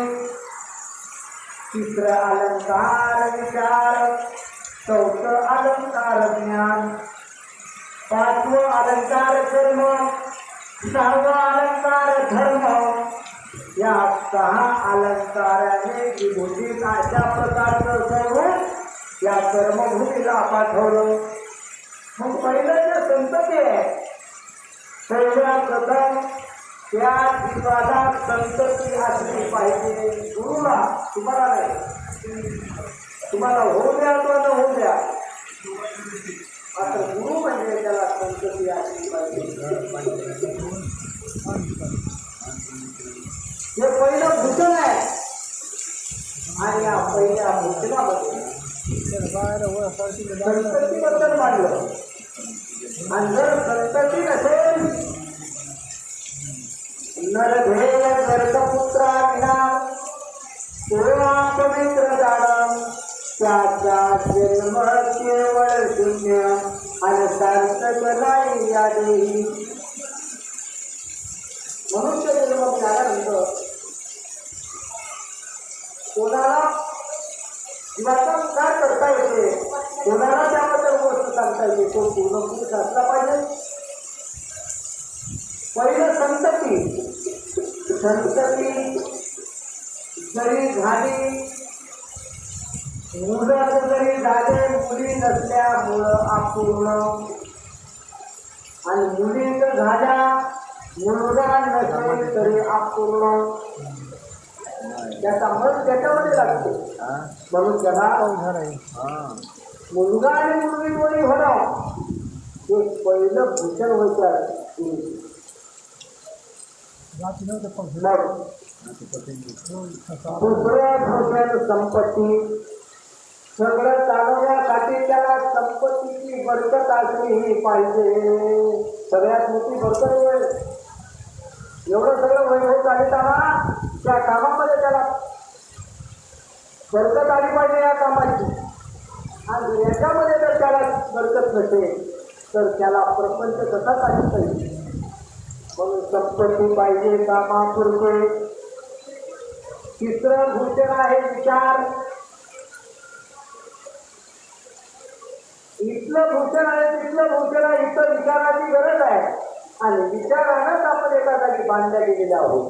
तिसरं अलंकार विचार चौथं अलंकार ज्ञान पाचवं अलंकार कर्म 6वा अलंकार धर्म या 6 अलंकाराने विभूतीत अशा प्रकारचं स्वरूप या कर्मभूमीला पाठवलं मग पहिलं जे संतती आहे पहिल्या प्रथम त्या जीवाला संतती असली पाहिजे गुरुला तुम्हाला नाही तुम्हाला होऊ द्या किंवा न होऊ द्या मात्र गुरु म्हणजे त्याला संतती असली पाहिजे हे पहिलं भूषण आहे आणि या पहिल्या भूषणामध्ये संततीबद्दल मांडलं आणि जर संतती नसेल नरधेय गर्भपुत्राविना पूर्वा पवित्र जाणं त्याचा जन्म केवळ शून्य आणि सार्थक नाही या देही मनुष्य जन्म झाल्यानंतर कोणाला जीवाचा काय करता येते कोणाला त्याबद्दल गोष्ट सांगता येते तो पूर्ण पुरुष असला पाहिजे पहिलं संतती जरी झाली मुलं जरी झाले मुली नसल्यामुळं अपूर्ण आणि मुली जर झाल्या मुलगा नसेल तरी अपूर्ण त्याचा मत त्याच्यामध्ये लागतो म्हणून त्याला मुलगा आणि मुलगी कोणी होणं हे पहिलं भूषण होतं दुसरं भूषण संपत्ती सगळं चालवण्यासाठी त्याला संपत्तीची बरकत असली पाहिजे सगळ्यात मोठी बरकत होईल एवढं सगळं वैभव चालताना त्या कामामध्ये त्याला बरकत आली पाहिजे या कामाची आणि याच्यामध्ये जर त्याला बरकत नसेल तर त्याला प्रपंच कसा चालू पाहिजे म्हणून संपत्ती पाहिजे कामापुरते तिसरं भूषण आहे विचार इथलं भूषण आहे तिथलं भूषण आहे इथं विचाराची गरज आहे आणि विचारानंच आपण एका जागी बांधल्या गेलेल्या आहोत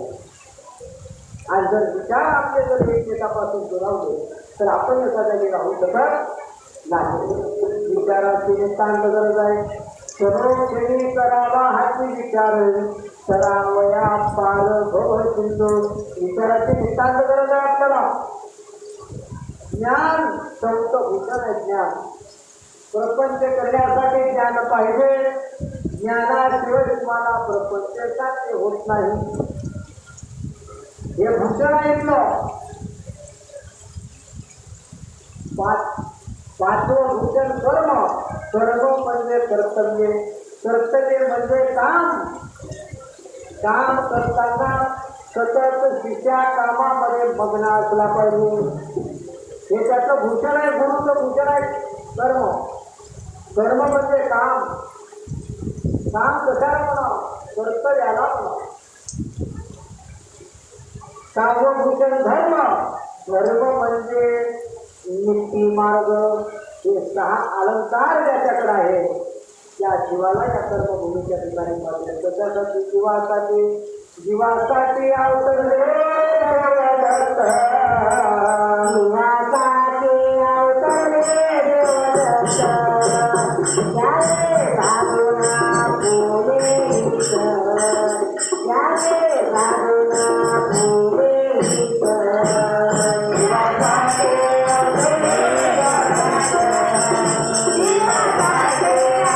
आणि जर विचार आपले जर एकमेकापासून दुरावले तर आपण एका जागी राहू शकत नाही विचाराची नितांत गरज आहे सर्वक्षणी करावा हाती विचार सरावया पार भवतो विचाराची नितांत गरज आहे आपल्याला ज्ञान चौथं भूषण आहे ज्ञान प्रपंच करण्यासाठी ज्ञान पाहिजे ज्ञानाशिवाय तुम्हाला प्रपंच साध्य होत नाही. हे भूषण ऐकलं. पाचवं भूषण कर्म. कर्म म्हणजे कर्तव्य. कर्तव्य म्हणजे काम. काम करताना सतत शिष्या कामामध्ये मग्न असला पाहिजे. हे त्याचं भूषण आहे. गुरुचं भूषण आहे कर्म. कर्म म्हणजे काम. काम कशाला म्हणावं? कर्तव्याला म्हणावं. काव्यभूषण धर्म. धर्म म्हणजे नीती मार्ग. हे 6 अलंकार ज्याच्याकडे आहे त्या जीवाला या कर्मभूमीच्या ठिकाणी पाहिजे. त्याच्यासाठी जीवासाठी अवतरले देवदत्त. जीवासाठी अवतरले देवदत्त. यारे साधुना बोले हित. यारे साधुना बोले हित. जीवासाठी अवतरले देवदत्त. जीवासाठी अवतरले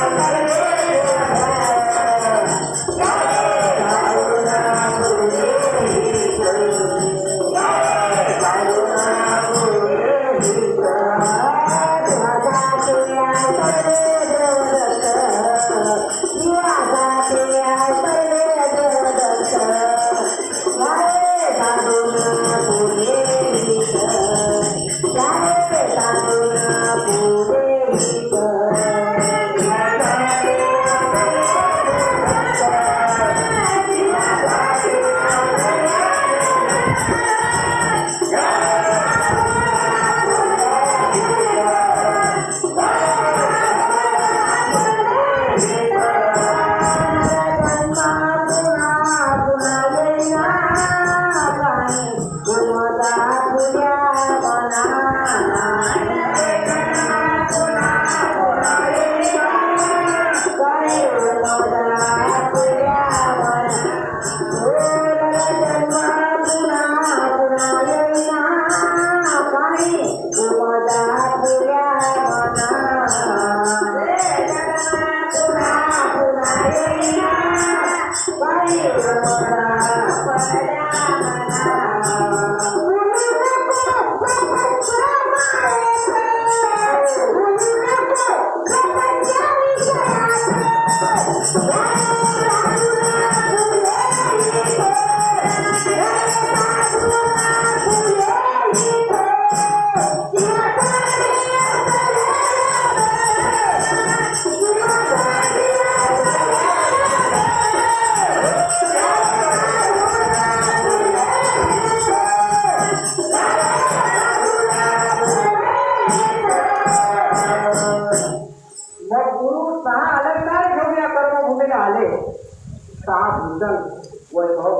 वैभव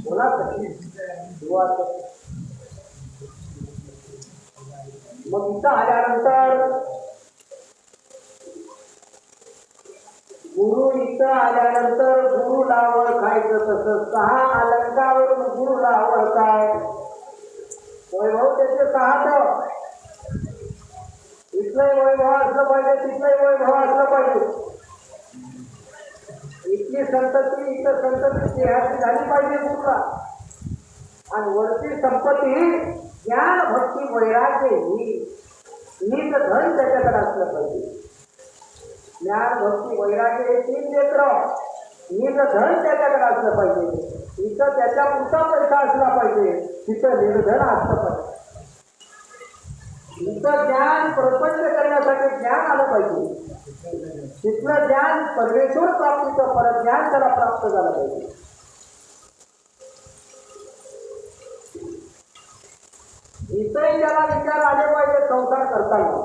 बोला मग इथं आल्यानंतर गुरुला ओळखायचं. तसं 6 अलंकावरून गुरुला ओळखाय. वैभव त्याचे 6. इथलंही वैभव असलं पाहिजे, तिथलंही वैभव असलं पाहिजे. इथली संतती इथं संतती देहाची झाली पाहिजे गुरुला. आणि वरची संपत्ती ज्ञान भक्ती वैराग्य ही नीत धन त्याच्याकडे असलं पाहिजे. ज्ञान भक्ती वैराग्य हे 3 नेत्र. नीत धन त्याच्याकडे असलं पाहिजे. इथं त्याच्या पुढचा पैसा असला पाहिजे, तिथं निर्धन असलं पाहिजे. इथं ज्ञान प्रपंच करण्यासाठी ज्ञान आलं पाहिजे. तिथलं ज्ञान परमेश्वर प्राप्तीचं परज्ञान त्याला प्राप्त झालं पाहिजे. इथंही त्याला विचार आले पाहिजे संसार करताना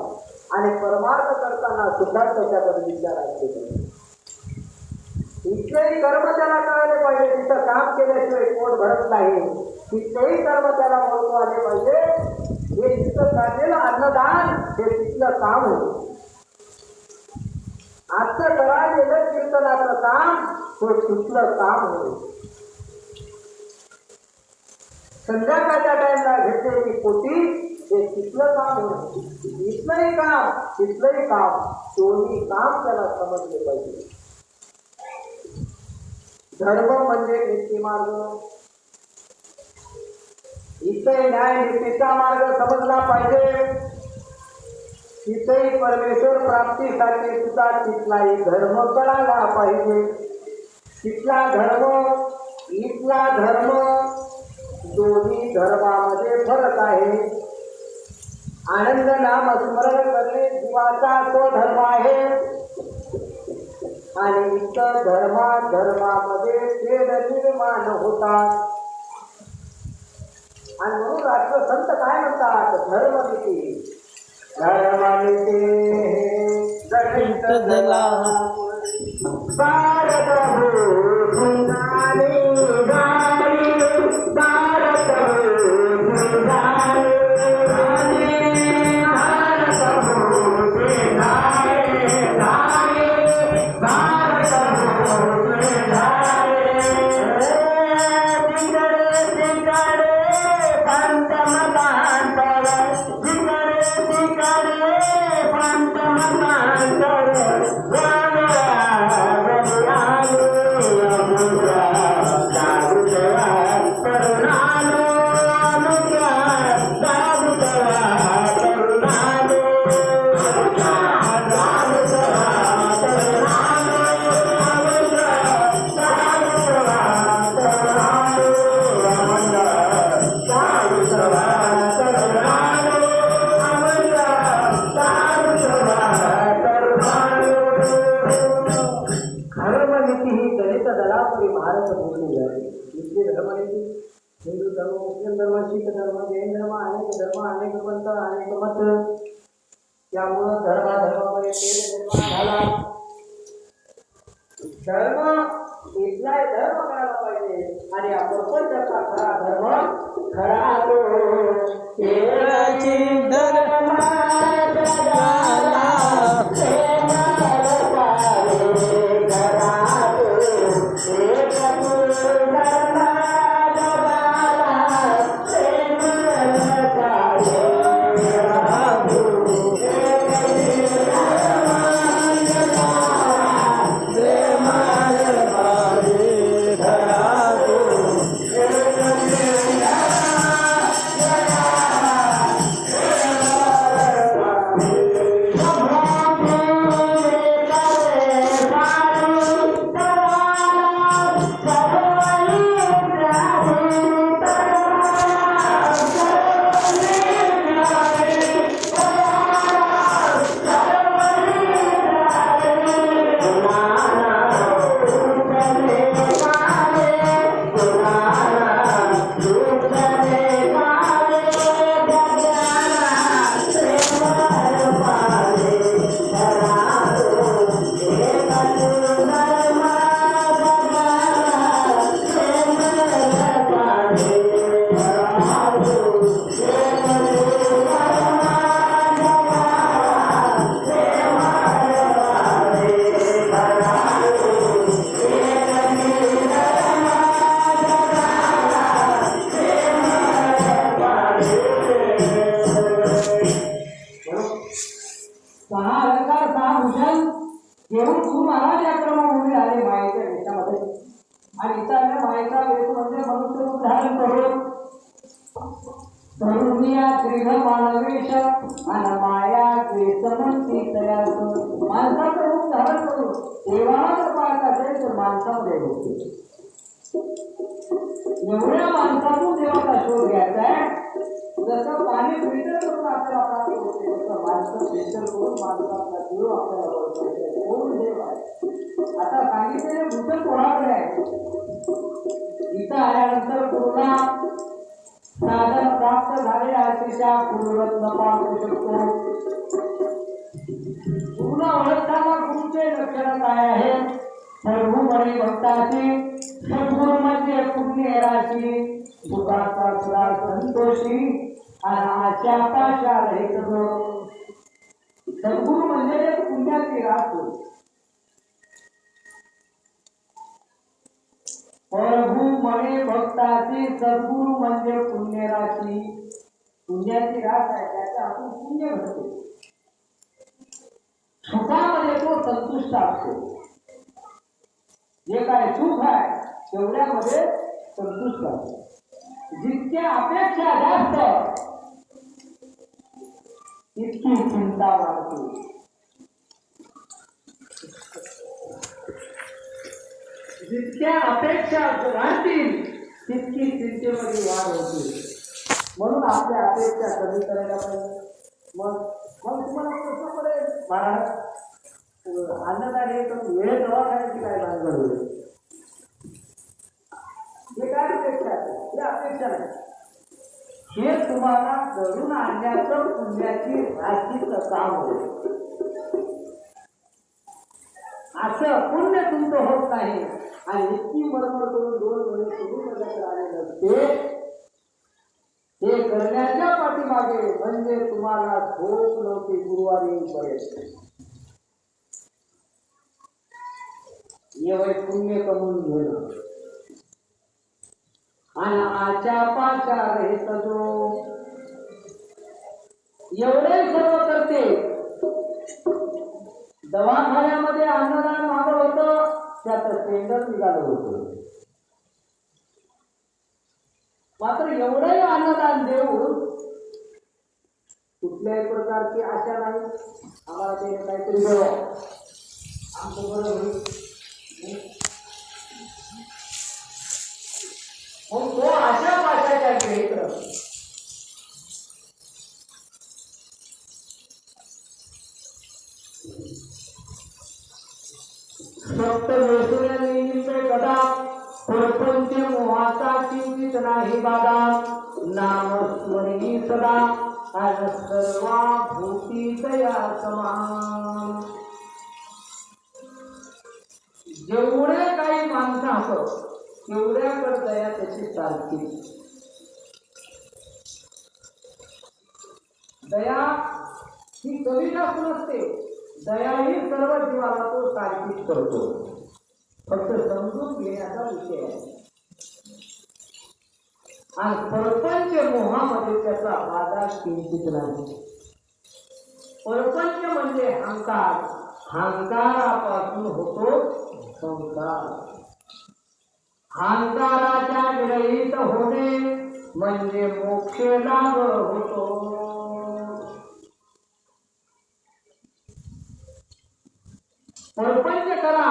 आणि परमार्थ करताना सुद्धा त्याच्याकडे विचार असले पाहिजे. इथलेही कर्म त्याला कळले पाहिजे. तिथं काम केल्याशिवाय पोट भरत नाही. तिथलेही कर्म त्याला ओळखू आले पाहिजे. हे तिथं काढलेलं अन्नदान हे तिथलं काम होतं. आजचं करायलेलं कीर्तनाचं काम हे तिथलं काम होतं. संध्याकाळच्या टाइमला घेतलेली पोटी हे तिथलं काम होतं. इथलंही काम तिथलंही काम दोन्ही काम त्याला समजले पाहिजे. धर्म म्हणजे नीतिमार्ग. इथे न्याय नीतीचा मार्ग समजला पाहिजे. तिथेही परमेश्वर प्राप्तीसाठी सुद्धा तिथलाही धर्म कळाला पाहिजे. तिथला धर्म इथला धर्म दोन्ही धर्मामध्ये फरक आहे. आनंद नाम स्मरण करणे जीवाचा तो धर्म आहे आणि इतर धर्मामध्ये भेद निर्माण होतात. आणि म्हणून राष्ट्रसंत काय म्हणतात? धर्मनीती धर्मनीती जगत झाला भारत हो धुंदाने गाणे, भारत हो धुंदाने गाणे, भारत हो धुंदाने गाणे, भारत हो धुंदाने. तिकडे पंचमतांतर, तिकडे पंचमतांतर, हिंदू धर्म, मुस्लिम धर्म, शीख धर्म, जैन धर्म, अनेक पंथ, अनेक मत. त्यामुळं धर्मामध्ये तेढ निर्माण झाला. धर्म इथला धर्म करायला पाहिजे आणि आपण पण त्याचा खरा धर्म खरा घेऊन गुरु महाराज या क्रमामध्ये आले मायेच्या देशामध्ये. आणि इथं मायेचा वेश म्हणजे मनुष्य रूप धारण करून धरुनिया दीर्घ मानवेश आणि माया द्वेषमंती तयार करून माणसाचं रूप धारण करून देवाला पाहत असेल तर माणसामध्ये होते. एवढ्या माणसातून देवाचा शोध घ्यायचा आहे. जसं पाणी फिल्टर करून आपल्याला प्राप्त होते तसं माणसं फिल्टर करून माणसाचा जीव आपल्याला कोण देव आहे. आता सांगितलेले भूषण कोणाकडे आहे? इथं आल्यानंतर पूर्ण साधन प्राप्त झालेल्या अतिशय पूर्णरत्न पाहू शकतो. पूर्ण ओळखताना गुरुचे लक्षण काय आहे? सर्वमणी भक्ताची सद्गुरु म्हणजे पुण्य राशी, सुखाचा सदा संतोषी आणि आशा पाशा रहित. सद्गुरु म्हणजे पुण्याची रास. प्रभू म्हणे भक्ताची सद्गुरु म्हणजे पुण्य राशी. पुण्याची रास आहे, त्याचा आपण पुण्य घडतो. सुखामध्ये तो संतुष्ट असतो. जे काय सुख आहे तेवढ्यामध्ये संतुष्ट आहे. जितक्या अपेक्षा जास्त तितकी चिंता वाढते. जितक्या अपेक्षा वाढतील तितकी चिंतेमध्ये वाढ होते. म्हणून आपल्या अपेक्षा कमी करायला पाहिजे. मग मग तुम्हाला प्रश्न पडेल, महाराज अन्नदान हे तर वेळ दवाखान्याची काय भानगड होईल. हे काय अपेक्षा आहे? हे अपेक्षा नाही. हे तुम्हाला घडून आणण्याचं पुण्याची राशीचं काम होईल. असं पुण्य तुमचं होत नाही आणि इतकी मरमर करून 2 महिने सुरू करण्यात आले नसते. हे करण्याच्या पाठीमागे म्हणजे तुम्हाला झोप नव्हती गुरुवारी येईपर्यंत. एवढे पुण्य कमवून घेणं आणि आच्या पाच्या हे सजो एवढे सर्व करते. दवाखान्यामध्ये अन्नदान मागं होतं, त्याचं टेंडर निघालं होतं. मात्र एवढंही अन्नदान देऊन कुठल्याही प्रकारची आशा नाही. आम्हाला ते काहीतरी द्यावं, आमचं बरं होईल. मग तो आशा पाशाच्या घेत फक्त वेसुऱ्या नेहमीचे कदा प्रपंच मोहाचा किंचित नाही बाधा. नामस्मरणी सदा आणि सर्वा भूती दया समान. जेवढे काही माणसं असत तेवढ्याकडे दया त्याची सारखी. दया ही कमी जास्त नसते. दया ही सर्व जीवाला तो सारखीच करतो. फक्त समजून घेण्याचा विषय आहे. आणि परपंच मोहामध्ये त्याचा बाधा किंचित नाही. परपंच म्हणजे अहंकार. अहंकारापासून होतो संसार. अहंकाराच्या विरहित होणे म्हणजे मोक्ष लाभ होतो. परपंच करा,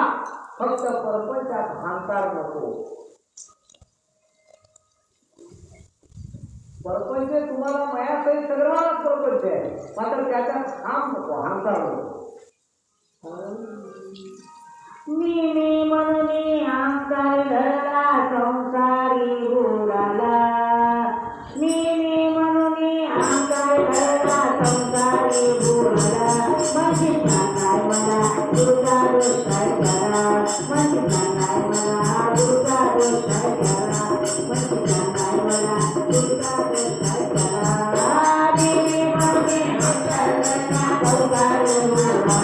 फक्त परपंचात अहंकार नको. परपंच तुम्हाला मायासहित सगळ्यालाच परपंच आहे, मात्र त्याच्यात थांब नको, अहंकार नको. मी म्हणून अहंकार धरला संसारी बुडाला. मी म्हणून अहंकार धरला संसारी बुडाला. माझी काय मला दुर्गा दोषाय करा. माझी काय मला दुर्गा दोषाय करा. माझी काय मला दुर्गा दोषाय करा. देवी म्हणून अहंकार धरला संसारी बुडाला.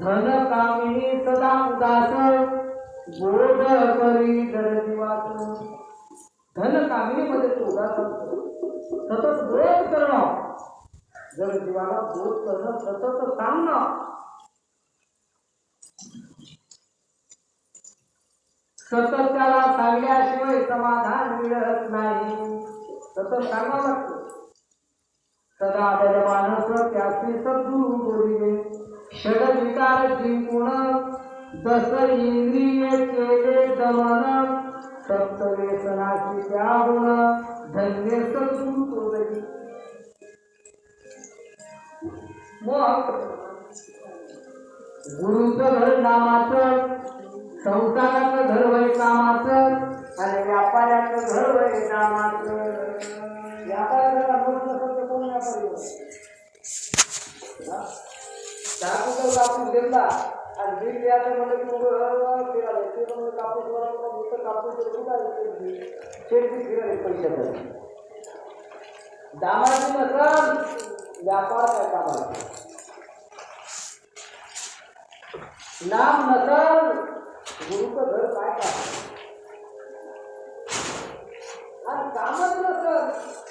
धन कामिनी सदा उदास बोध करी धन जीवाचं धन कामिनीमध्ये तोडा सतत बोध करणं जर जीवाला बोध करणं सतत सांगणं सतत त्याला सांगल्याशिवाय समाधान मिळत नाही सतत सांगावं लागतं सदा मानस त्याचे सद्गुरु बोलिले षड विकार जिंकून दस इंद्रिय केले दमन सप्त व्यसनाची त्याहून धन्य सद्गुरु तोडली मग गुरुचं घर नामाचं संसाराचं घर वय कामाचं आणि व्यापाऱ्याचं घर वय नामाचं व्यापाऱ्याला बोलत नसेल तर कोण व्यापारी होईल कापूस घेतला आणि बिल द्यायचं म्हणजे फिरायला कापूस कापूस शेती फिरायला पैसे दामाची नसल व्यापार काय कामाचा नाम नसल गुरुचं घर काय काम आणि कामच नसल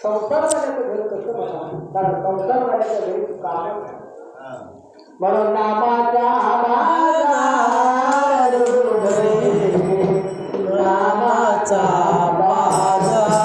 संसारवाल्याचं घर कसं म्हणा कारण संसारवाल्याच्या घरी काम म्हणून नामाचा बाजार नामाचा बाजार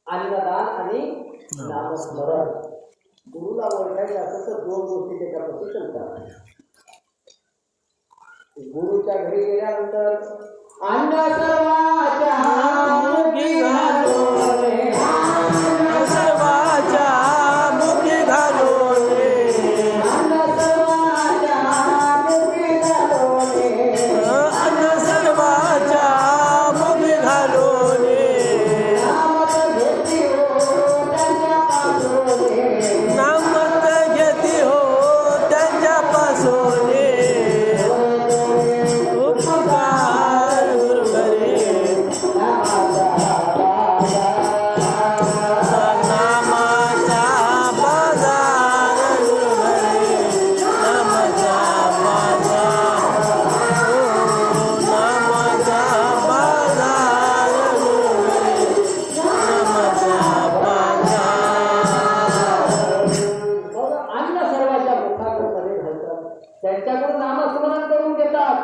अन्नदान आणि नामस्मरण गुरुला ओळखायचं असं तर दोन गोष्टी त्याच्यापासून चालतात गुरुच्या घरी गेल्यानंतर अन्न सर्वाच्या मुखी घालोने अन्न सर्वाच्या मुखी घालोने अन्न सर्वाच्या मुखी घालोने अन्न सर्वाच्या मुखी घालोने नामत घेती हो त्यांच्यापासून उपकार गुरुघरी नामाचा बाजार गुरुघरी नामाचा बाजार नामाचा बाजार गुरुघरी नामाचा अन्न सर्वांच्या मुखाकडे घालतात त्यांच्याकडून नामस्मरण करून घेतात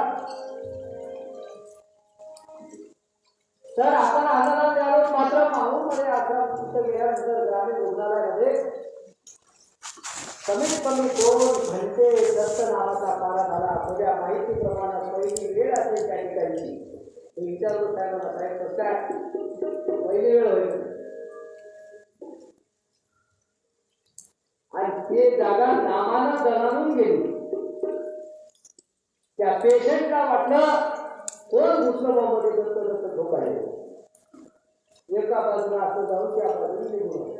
तर आपण अन्नदान द्यायला मात्र माहूरमध्ये आश्रम गेल्यानंतर ग्रामीण रुग्णालयामध्ये कमीत कमी 2 घंटे दत्त नामाचा पारा झाला. माझ्या माहितीप्रमाणे पहिली वेळ असेल त्या ठिकाणची विचारतो साहेबांना, साहेब कसं काय पहिली वेळ होईल आणि ते जागा नामानं दणानून गेली. त्या पेशंटला वाटलं कोण घुसलं दत्त धोका आहे. एका बाजूला असं जाऊन त्या बाजूला निघून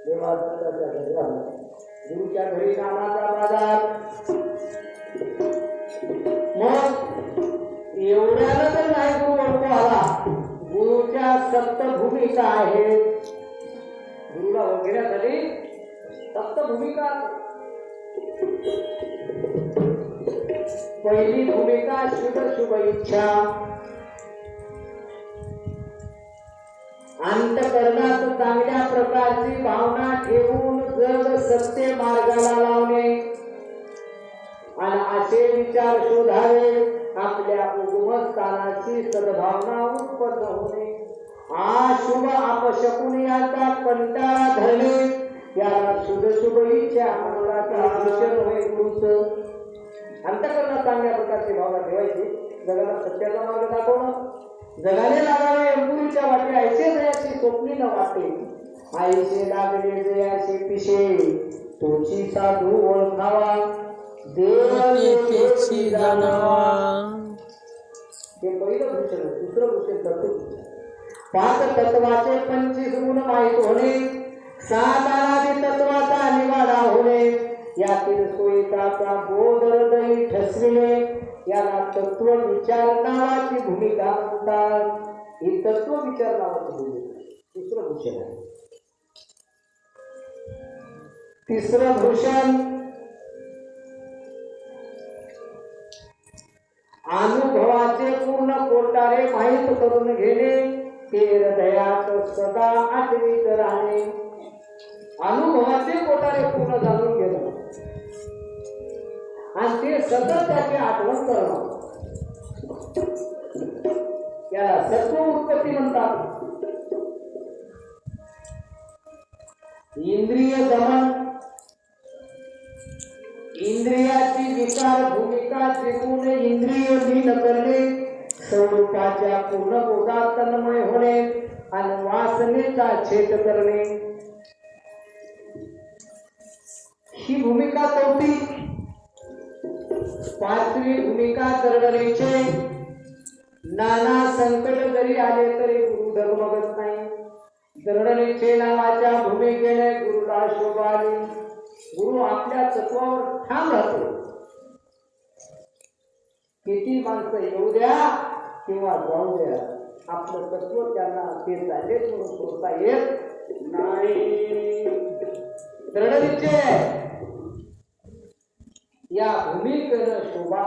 देवाच्या घरी आला. गुरुच्या घरी नामाचा बाजार. मग एवढ्याला तर नाही गुरु ओळखू आला. गुरुच्या सप्तभूमिका आहेत. गुरुला वगैरेसाठी सप्तभूमिका. पहिली भूमिका शुभ इच्छा. अंतकरणात चांगल्या प्रकारची भावना ठेवून जग सत्य मार्गाला लावणे आणि असे विचार शोधावे. आपल्या उगमस्थानाची सद्भावना उत्पन्न होणे. शुभ अपशकुन याचा कंटाळा धरणे. याला शुभ इच्छा मनाचा भूषण होय गुरुचं. अंतकरणात चांगल्या प्रकारची भावना ठेवायची. जगाला सत्याचा मार्ग दाखवणं. जगाने लागावे गुरुच्या वाटे ऐसे जयाची स्वप्नी न वाटे. आईचे लागले जयाचे पिशे तोची साधू ओळखावा. देवाची जाणावा. हे पहिलं भूषण. दुसरं भूषण तत्व. 5 तत्वाचे 25 गुण माहीत होणे. 7 अनादि तत्वाचा निवाडा होणे. यातील सोयीचा बोध हृदयी ठसविणे. याला तत्व विचार नावाची भूमिका म्हणतात. ही तत्व विचार नावाची भूमिका. दुसरं भूषण आहे. तिसरं भूषण अनुभवाचे पूर्ण कोटारे माहीत करून घेणे. ते हृदयात सदा आठवीत राहणे. अनुभवाचे कोटारे पूर्ण जाणून घेणं आणि ते सतत त्याची आठवण करणं. याला सत्व उत्पत्ती म्हणतात. इंद्रिय दमन. इंद्रियाची विकार भूमिका त्रिगुण इंद्रिय लीन करणे. स्वरूपाच्या पूर्ण बोधात तन्मय होणे आणि वासनेचा छेद करणे. ही भूमिका चौथी. 5वी भूमिका दरडरीचे. नाना संकट जरी आले तरी गुरु डगमगत नाही. दरडरीचे नावाच्या भूमिकेने गुरुला शोभा आली. गुरु आपल्या तत्वावर ठाम राहतो. किती माणसं येऊ द्या किंवा जाऊ द्या, आपलं तत्व त्यांना ते चालेल म्हणून सोडता येत नाही. दृढनिश्चय या भूमिकेनं शोभा.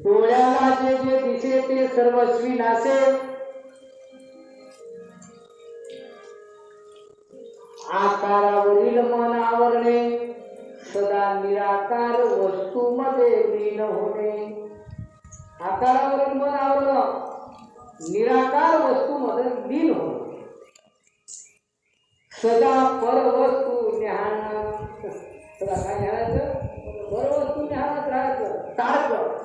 डोळ्याला जे जे दिसे ते सर्वस्वी नासे. आकारावरील मन आवरणे. सदा निराकार वस्तूमध्ये लीन होणे. आकारावरील मन आवरणं, निराकार वस्तूमध्ये लीन होणे. सदा परवस्तू न्याहाळणं. सदा काय न्याहाळायचं? परवस्तू न्याहाळत राहायचं, टाळायचं.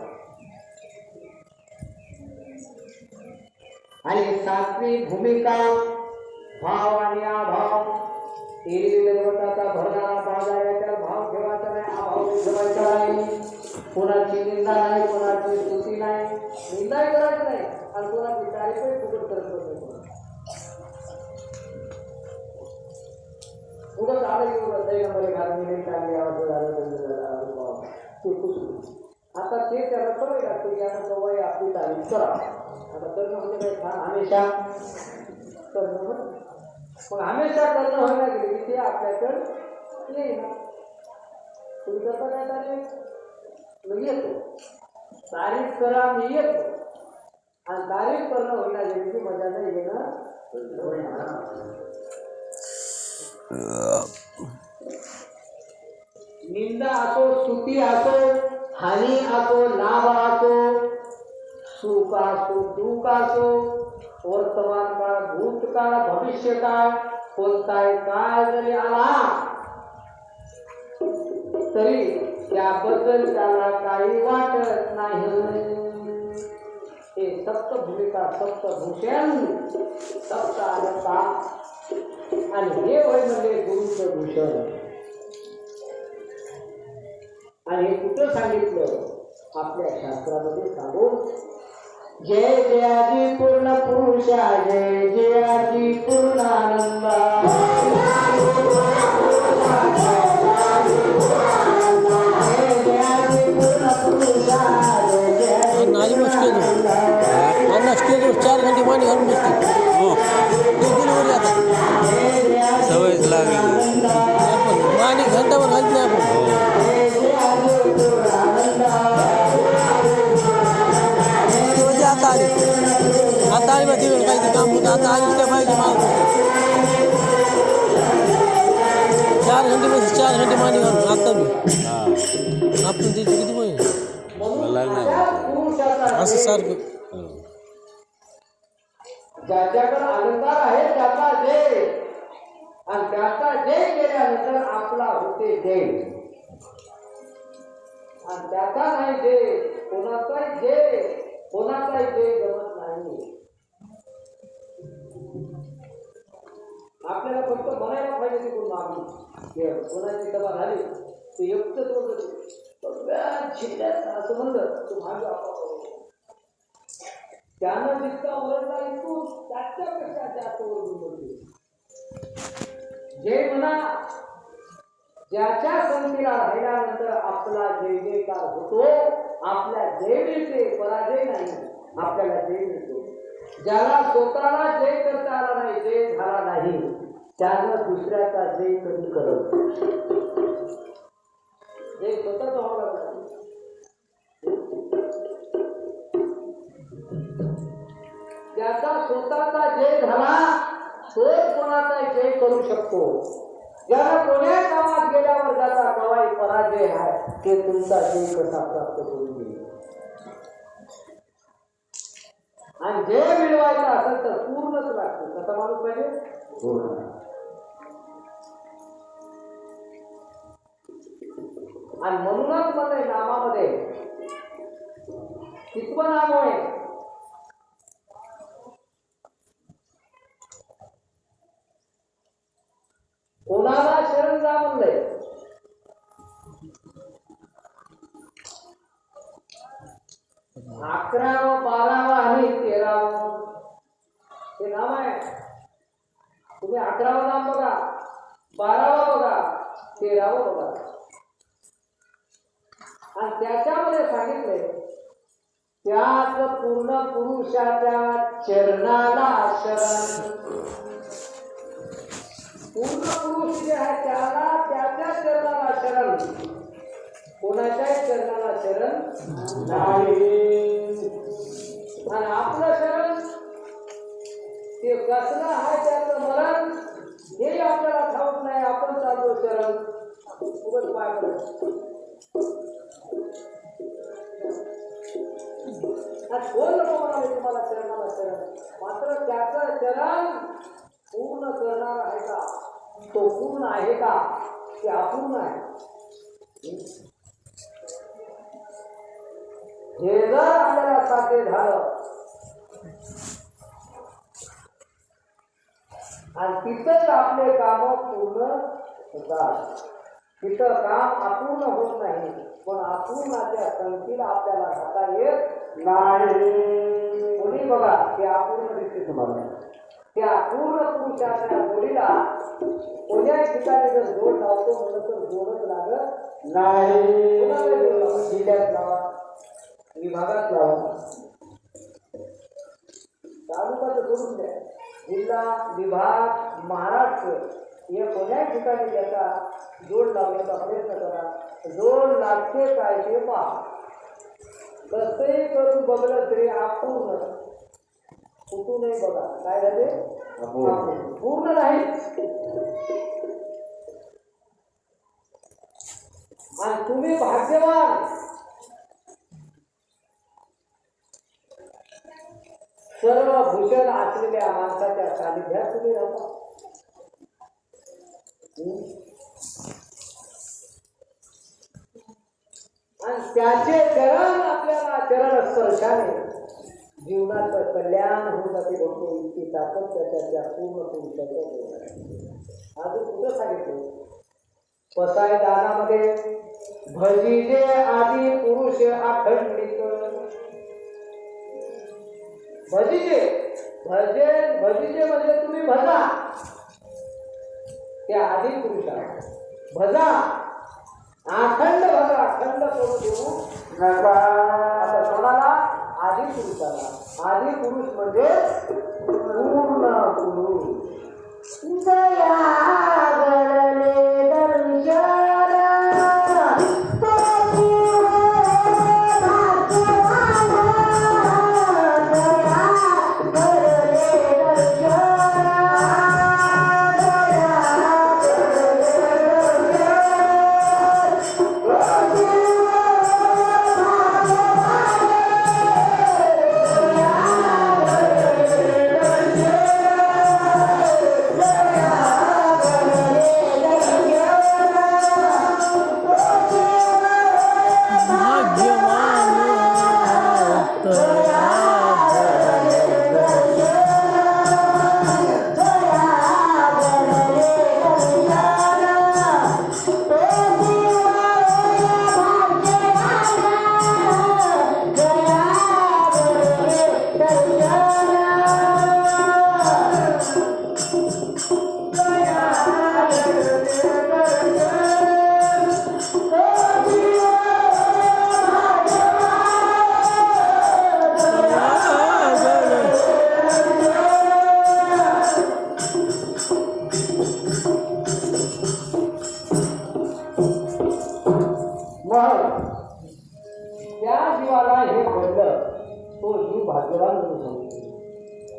आणि 7वी भूमिका भाव आणि अभाव. देवताचा भरणारा बाजा याच्या भाव ठेवायचा नाही, अभाव ठेवायचा नाही. कोणाची निंदा नाही, कोणाची स्तुती नाही, निंदाही करायची नाही आणि कोणाची तारीफही फुकट करत नाही. उगाच आलं एवढं दैनंबरी घालून चांगली आवड झालं. आता ते त्याला सवय लागते की आता सवय आपली तारीफ करा. आता करणं म्हणजे काय हमेशा करणं. मग हमेशा करणं व्हायला गेले की ते आपल्याकडं येईल. तुम्ही कसं काय तारीफ मी येतो, तारीफ करा मी येतो. आणि तारीफ करणं व्हायला गेली की मजा नाही येणं. निंदा असो, स्तुती असो, हानी असो, लाभ असो, सुख असो, दुःख असो, वर्तमान काळ, भूतकाळ, भविष्यकाळ, कोणताही काळ जरी आला तरी त्याबद्दल त्याला काही वाटत नाही. हे सप्तभूमिका, सप्तभूषण, सप्त अलंका आणि हे वय म्हणजे गुरुचं भूषण. आणि हे कुठं सांगितलं? आपल्या शास्त्रामध्ये सांगून, जय जयाजी पूर्ण पुरुषा, जय जयाजी पूर्णानंदा, नाली मुश्किल स्टेज 4 घंटे पाणी घालून बसते. हो डिलिव्हरी आता सवयच लागली. पाणी घंटाभर घालत नाही आपण. आता आली बा दिवस काही काम होतं. आता आली त्या पाहिजे माल 4 घंटे बस 4 घंटे पाणी घालून. आता मी आपण तिथे किती पाहिजे असं सारखं. ज्याच्याकडे अलंकार आहे त्याचा जय, आणि त्याचा जय केल्यानंतर आपला होते जय, आणि त्याचा नाही जय, कोणाचाही जय जमत नाही. आपल्याला फक्त म्हणायला पाहिजे तिकडून मागणी. कोणाची सभा झाली ते एकच जिल्ह्यात असं म्हणलं तू माझ्या त्यानं जितका ओरडला इथून त्याच्यापेक्षा जास्त ओरडून बोलते. जय म्हणा, ज्याच्या संगतीला राहिल्यानंतर आपला जय जयकार होतो. आपल्या जय मिळते, पराजय नाही, आपल्याला जय मिळतो. ज्याला स्वतःला जय करता आला नाही, जय झाला नाही, त्यानं दुसऱ्याचा जय कधी करत. जय स्वतःच व्हावं लागलं. ज्याचा स्वतःचा जय झाला तोच कोणाचा जय करू शकतो. ज्याला कोण्या कामात गेल्यावर ज्याचा कवाई पराजय आहे ते तुमचा जय कसा प्राप्त करून घेईल. आणि जय मिळवायचा असेल तर पूर्णच लागतो. कसा माणूस पाहिजे? पूर्ण. आणि म्हणूनच म्हणलंय नामामध्ये, कितवं नाम आहे? कोणाला शरण जा म्हणलंय? 11व 12व आणि 13व हे नाम आहे. तुम्ही 11व नाम बघा, 12व बघा, 13व बघा. आणि त्याच्यामध्ये सांगितले त्याच पूर्ण पुरुषाच्या चरणाला शरण. पूर्ण पुरुष जे आहे त्याला त्याच्या चरणाला शरण, कोणाच्याही चरणाला शरण नाही. आणि आपलं शरण ते कसलं आहे त्याचं मरण हे आपल्याला ठाऊक नाही. आपण चालतो शरण उगाच पाय पडत. कोण नको म्हणाले तुम्हाला चरणाला शरण, मात्र त्याचं चरण पूर्ण करणार आहे का? तो पूर्ण आहे का? ते अपूर्ण आहे. हे जर आपल्याला साध्य झालं आणि तिथंच आपले काम पूर्ण होतात. तिथं काम अपूर्ण होत नाही, पण अपूर्णाच्या संगतीला आपल्याला जाता येत नाही. कोणी बघा ते अपूर्ण दिसते तुम्हाला. त्या पूर्ण पुरुषाच्या जोडीला कोण्याही ठिकाणी जर जोड लावतो म्हणलं तर जोडच लागत नाही. जिल्ह्यात लावा, विभागात लावा, तालुक्यात सोडून द्या, जिल्हा विभाग महाराष्ट्र हे कोण्याही ठिकाणी त्याचा जोड लावण्याचा प्रयत्न करा. जोड लागते काय ते पहा. कसंही करून बघलं तरी अपूर्ण कुठूनही बघा काय झाले पूर्ण नाही. आणि तुम्ही भाग्यवान, सर्व भूषण असलेल्या माणसाच्या सानिध्यात तुम्ही राहता. त्याचे चरण आपल्याला चरण स्पर्शाने जीवनाचं कल्याण होऊन जाते. बघतो इतकी ताकद त्याच्या पूर्ण पुरुषाचं अजून कुठं सांगितलं पसाय दानामध्ये भजिजे आदी पुरुष अखंडित. भजिजे भजिजे म्हणजे तुम्ही भजा त्या आदी पुरुषा भजा अखंड भजा अखंड करून देऊ नका. आता कोणाला आदी पुरुषाला. आदी पुरुष म्हणजे पूर्ण पुरुष. जया गणले दर्शन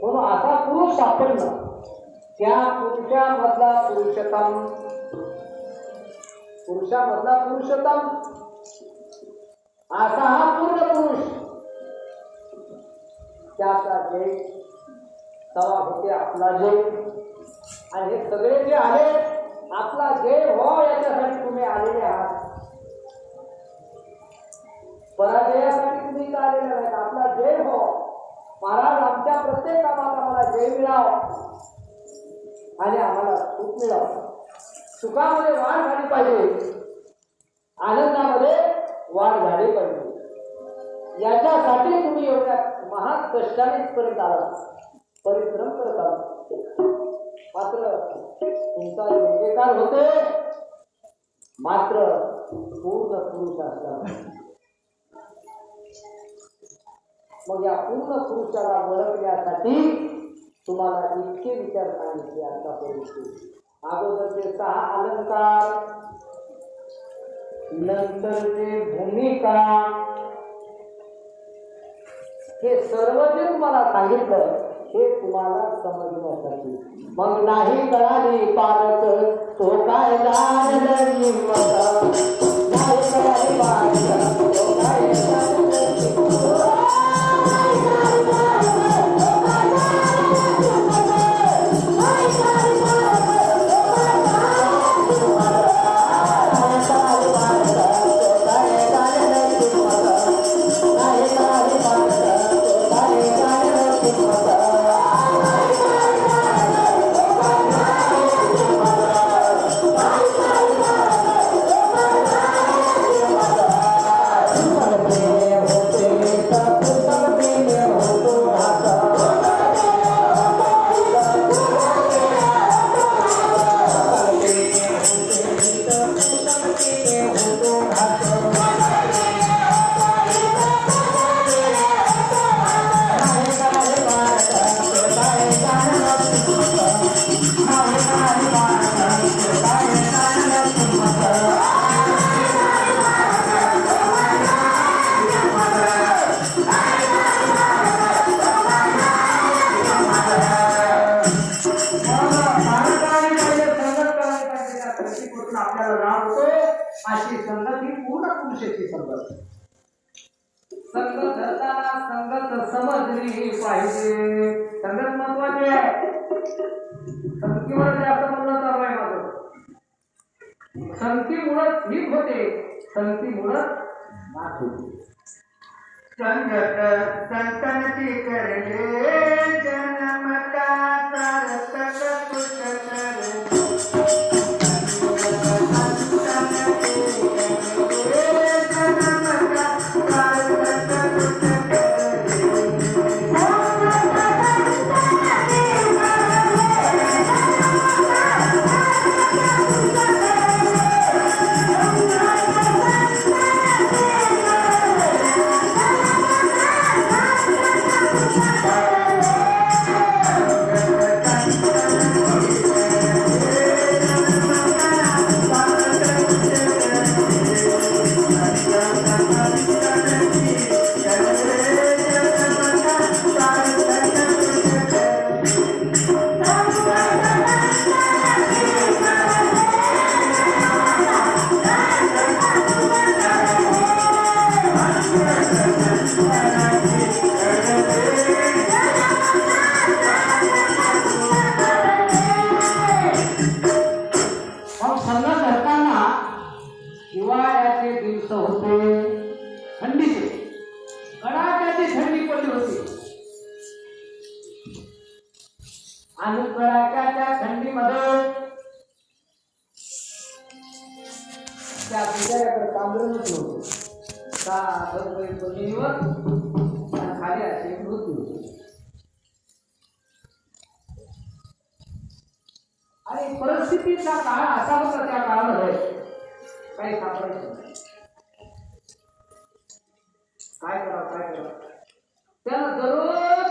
म्हणून असा पुरुष सापडला त्या पुरुषामधला पुरुषोत्तम असा हा पूर्ण पुरुष. त्याचा जय तवा होते आपला जय. आणि हे सगळे जे आले आपला जय व्हावा याच्यासाठी तुम्ही आलेले आहात. पराजयासाठी तुम्ही का आलेले नाहीत. आपला जय हो महाराज. आमच्या प्रत्येक कामात आम्हाला जय मिळाव आणि आम्हाला सुख मिळाव. सुखामध्ये वाढ झाली पाहिजे, आनंदामध्ये वाढ झाली पाहिजे. याच्यासाठी तुम्ही एवढ्या महान कष्टाने पर्यंत आला, परिश्रम करत आला. मात्र तुमचा निर्विकार होते मात्र पूर्ण पुरुष असला. मग या पूर्ण पुरुषाला ओळखण्यासाठी तुम्हाला इतके विचार सांगितले आतापर्यंत. अगोदरचे 6 अलंकार, नंतरचे भूमिका, हे सर्व जे तुम्हाला सांगितलं हे तुम्हाला समजण्यासाठी. मग नाही कळाली पारक तो काय जाणलं हिंमत, नाही कळाली पारक तो काय अशी संगत ही पूर्ण पुरुषाची संगत. संगत धरताना संगत समजली पाहिजे. संगत महत्वाची आहे. संगतीवर जास्त बोलणं चालू आहे माझं. संगतीमुळं ठीक होते, संगतीमुळं संगत संतनती करले जन्मता सार्थक कुश करले मग संघ करताना हिवाळ्याचे दिवस होते, थंडीचे कडाक्याची थंडी पडली होती आणि कडाक्याच्या थंडीमध्ये त्या बिचाऱ्याकडे तांबडच नव्हतं का बरोबर जमिनीवर आणि खाली असे मृत्यू होते. आणि परिस्थितीचा काळ असा होता त्या काळामध्ये काही सापडायचं नाही. काय करा त्यानं दररोज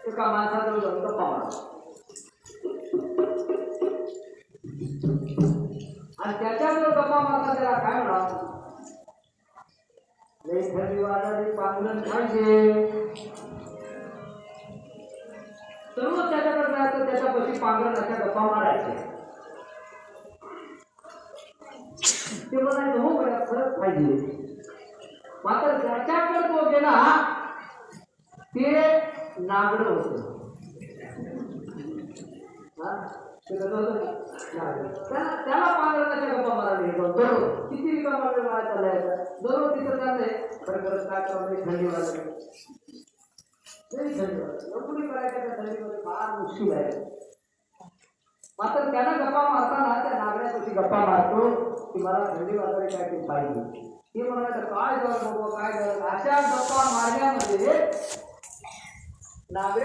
एका माणसाजवळ जाऊन गप्पा मारा आणि त्याच्याजवळ गप्पा मारता त्याला काय म्हणा, लई थंडी वाजायची पांघरण खायचे. सर्व त्याच्याकडे जायचं, त्याच्यापाशी पांघरण अशा गप्पा मारायचे. ते म्हणायचं हो बघा खरंच पाहिजे. मात्र त्याच्याकडे तो गेला ते नागडं होतं. त्याला पांघरणाच्या गप्पा मारायला घेतो. दररोज किती रिकामा वेळ मला चाललाय, दररोज तिथं चाललंय खरं काय चाललंय, थंडी वाजली नोकरी करायच्या त्या थंडीमध्ये फार मुश्किल आहे. मात्र त्यानं गप्पा मारताना त्या नागड्यापाशी गप्पा मारतो की मला थंडी वाजायला काय ते पाहिजे. ते म्हणायचं काय झालं बाबा काय झालं. अशा गप्पा मारण्यामध्ये नागड्या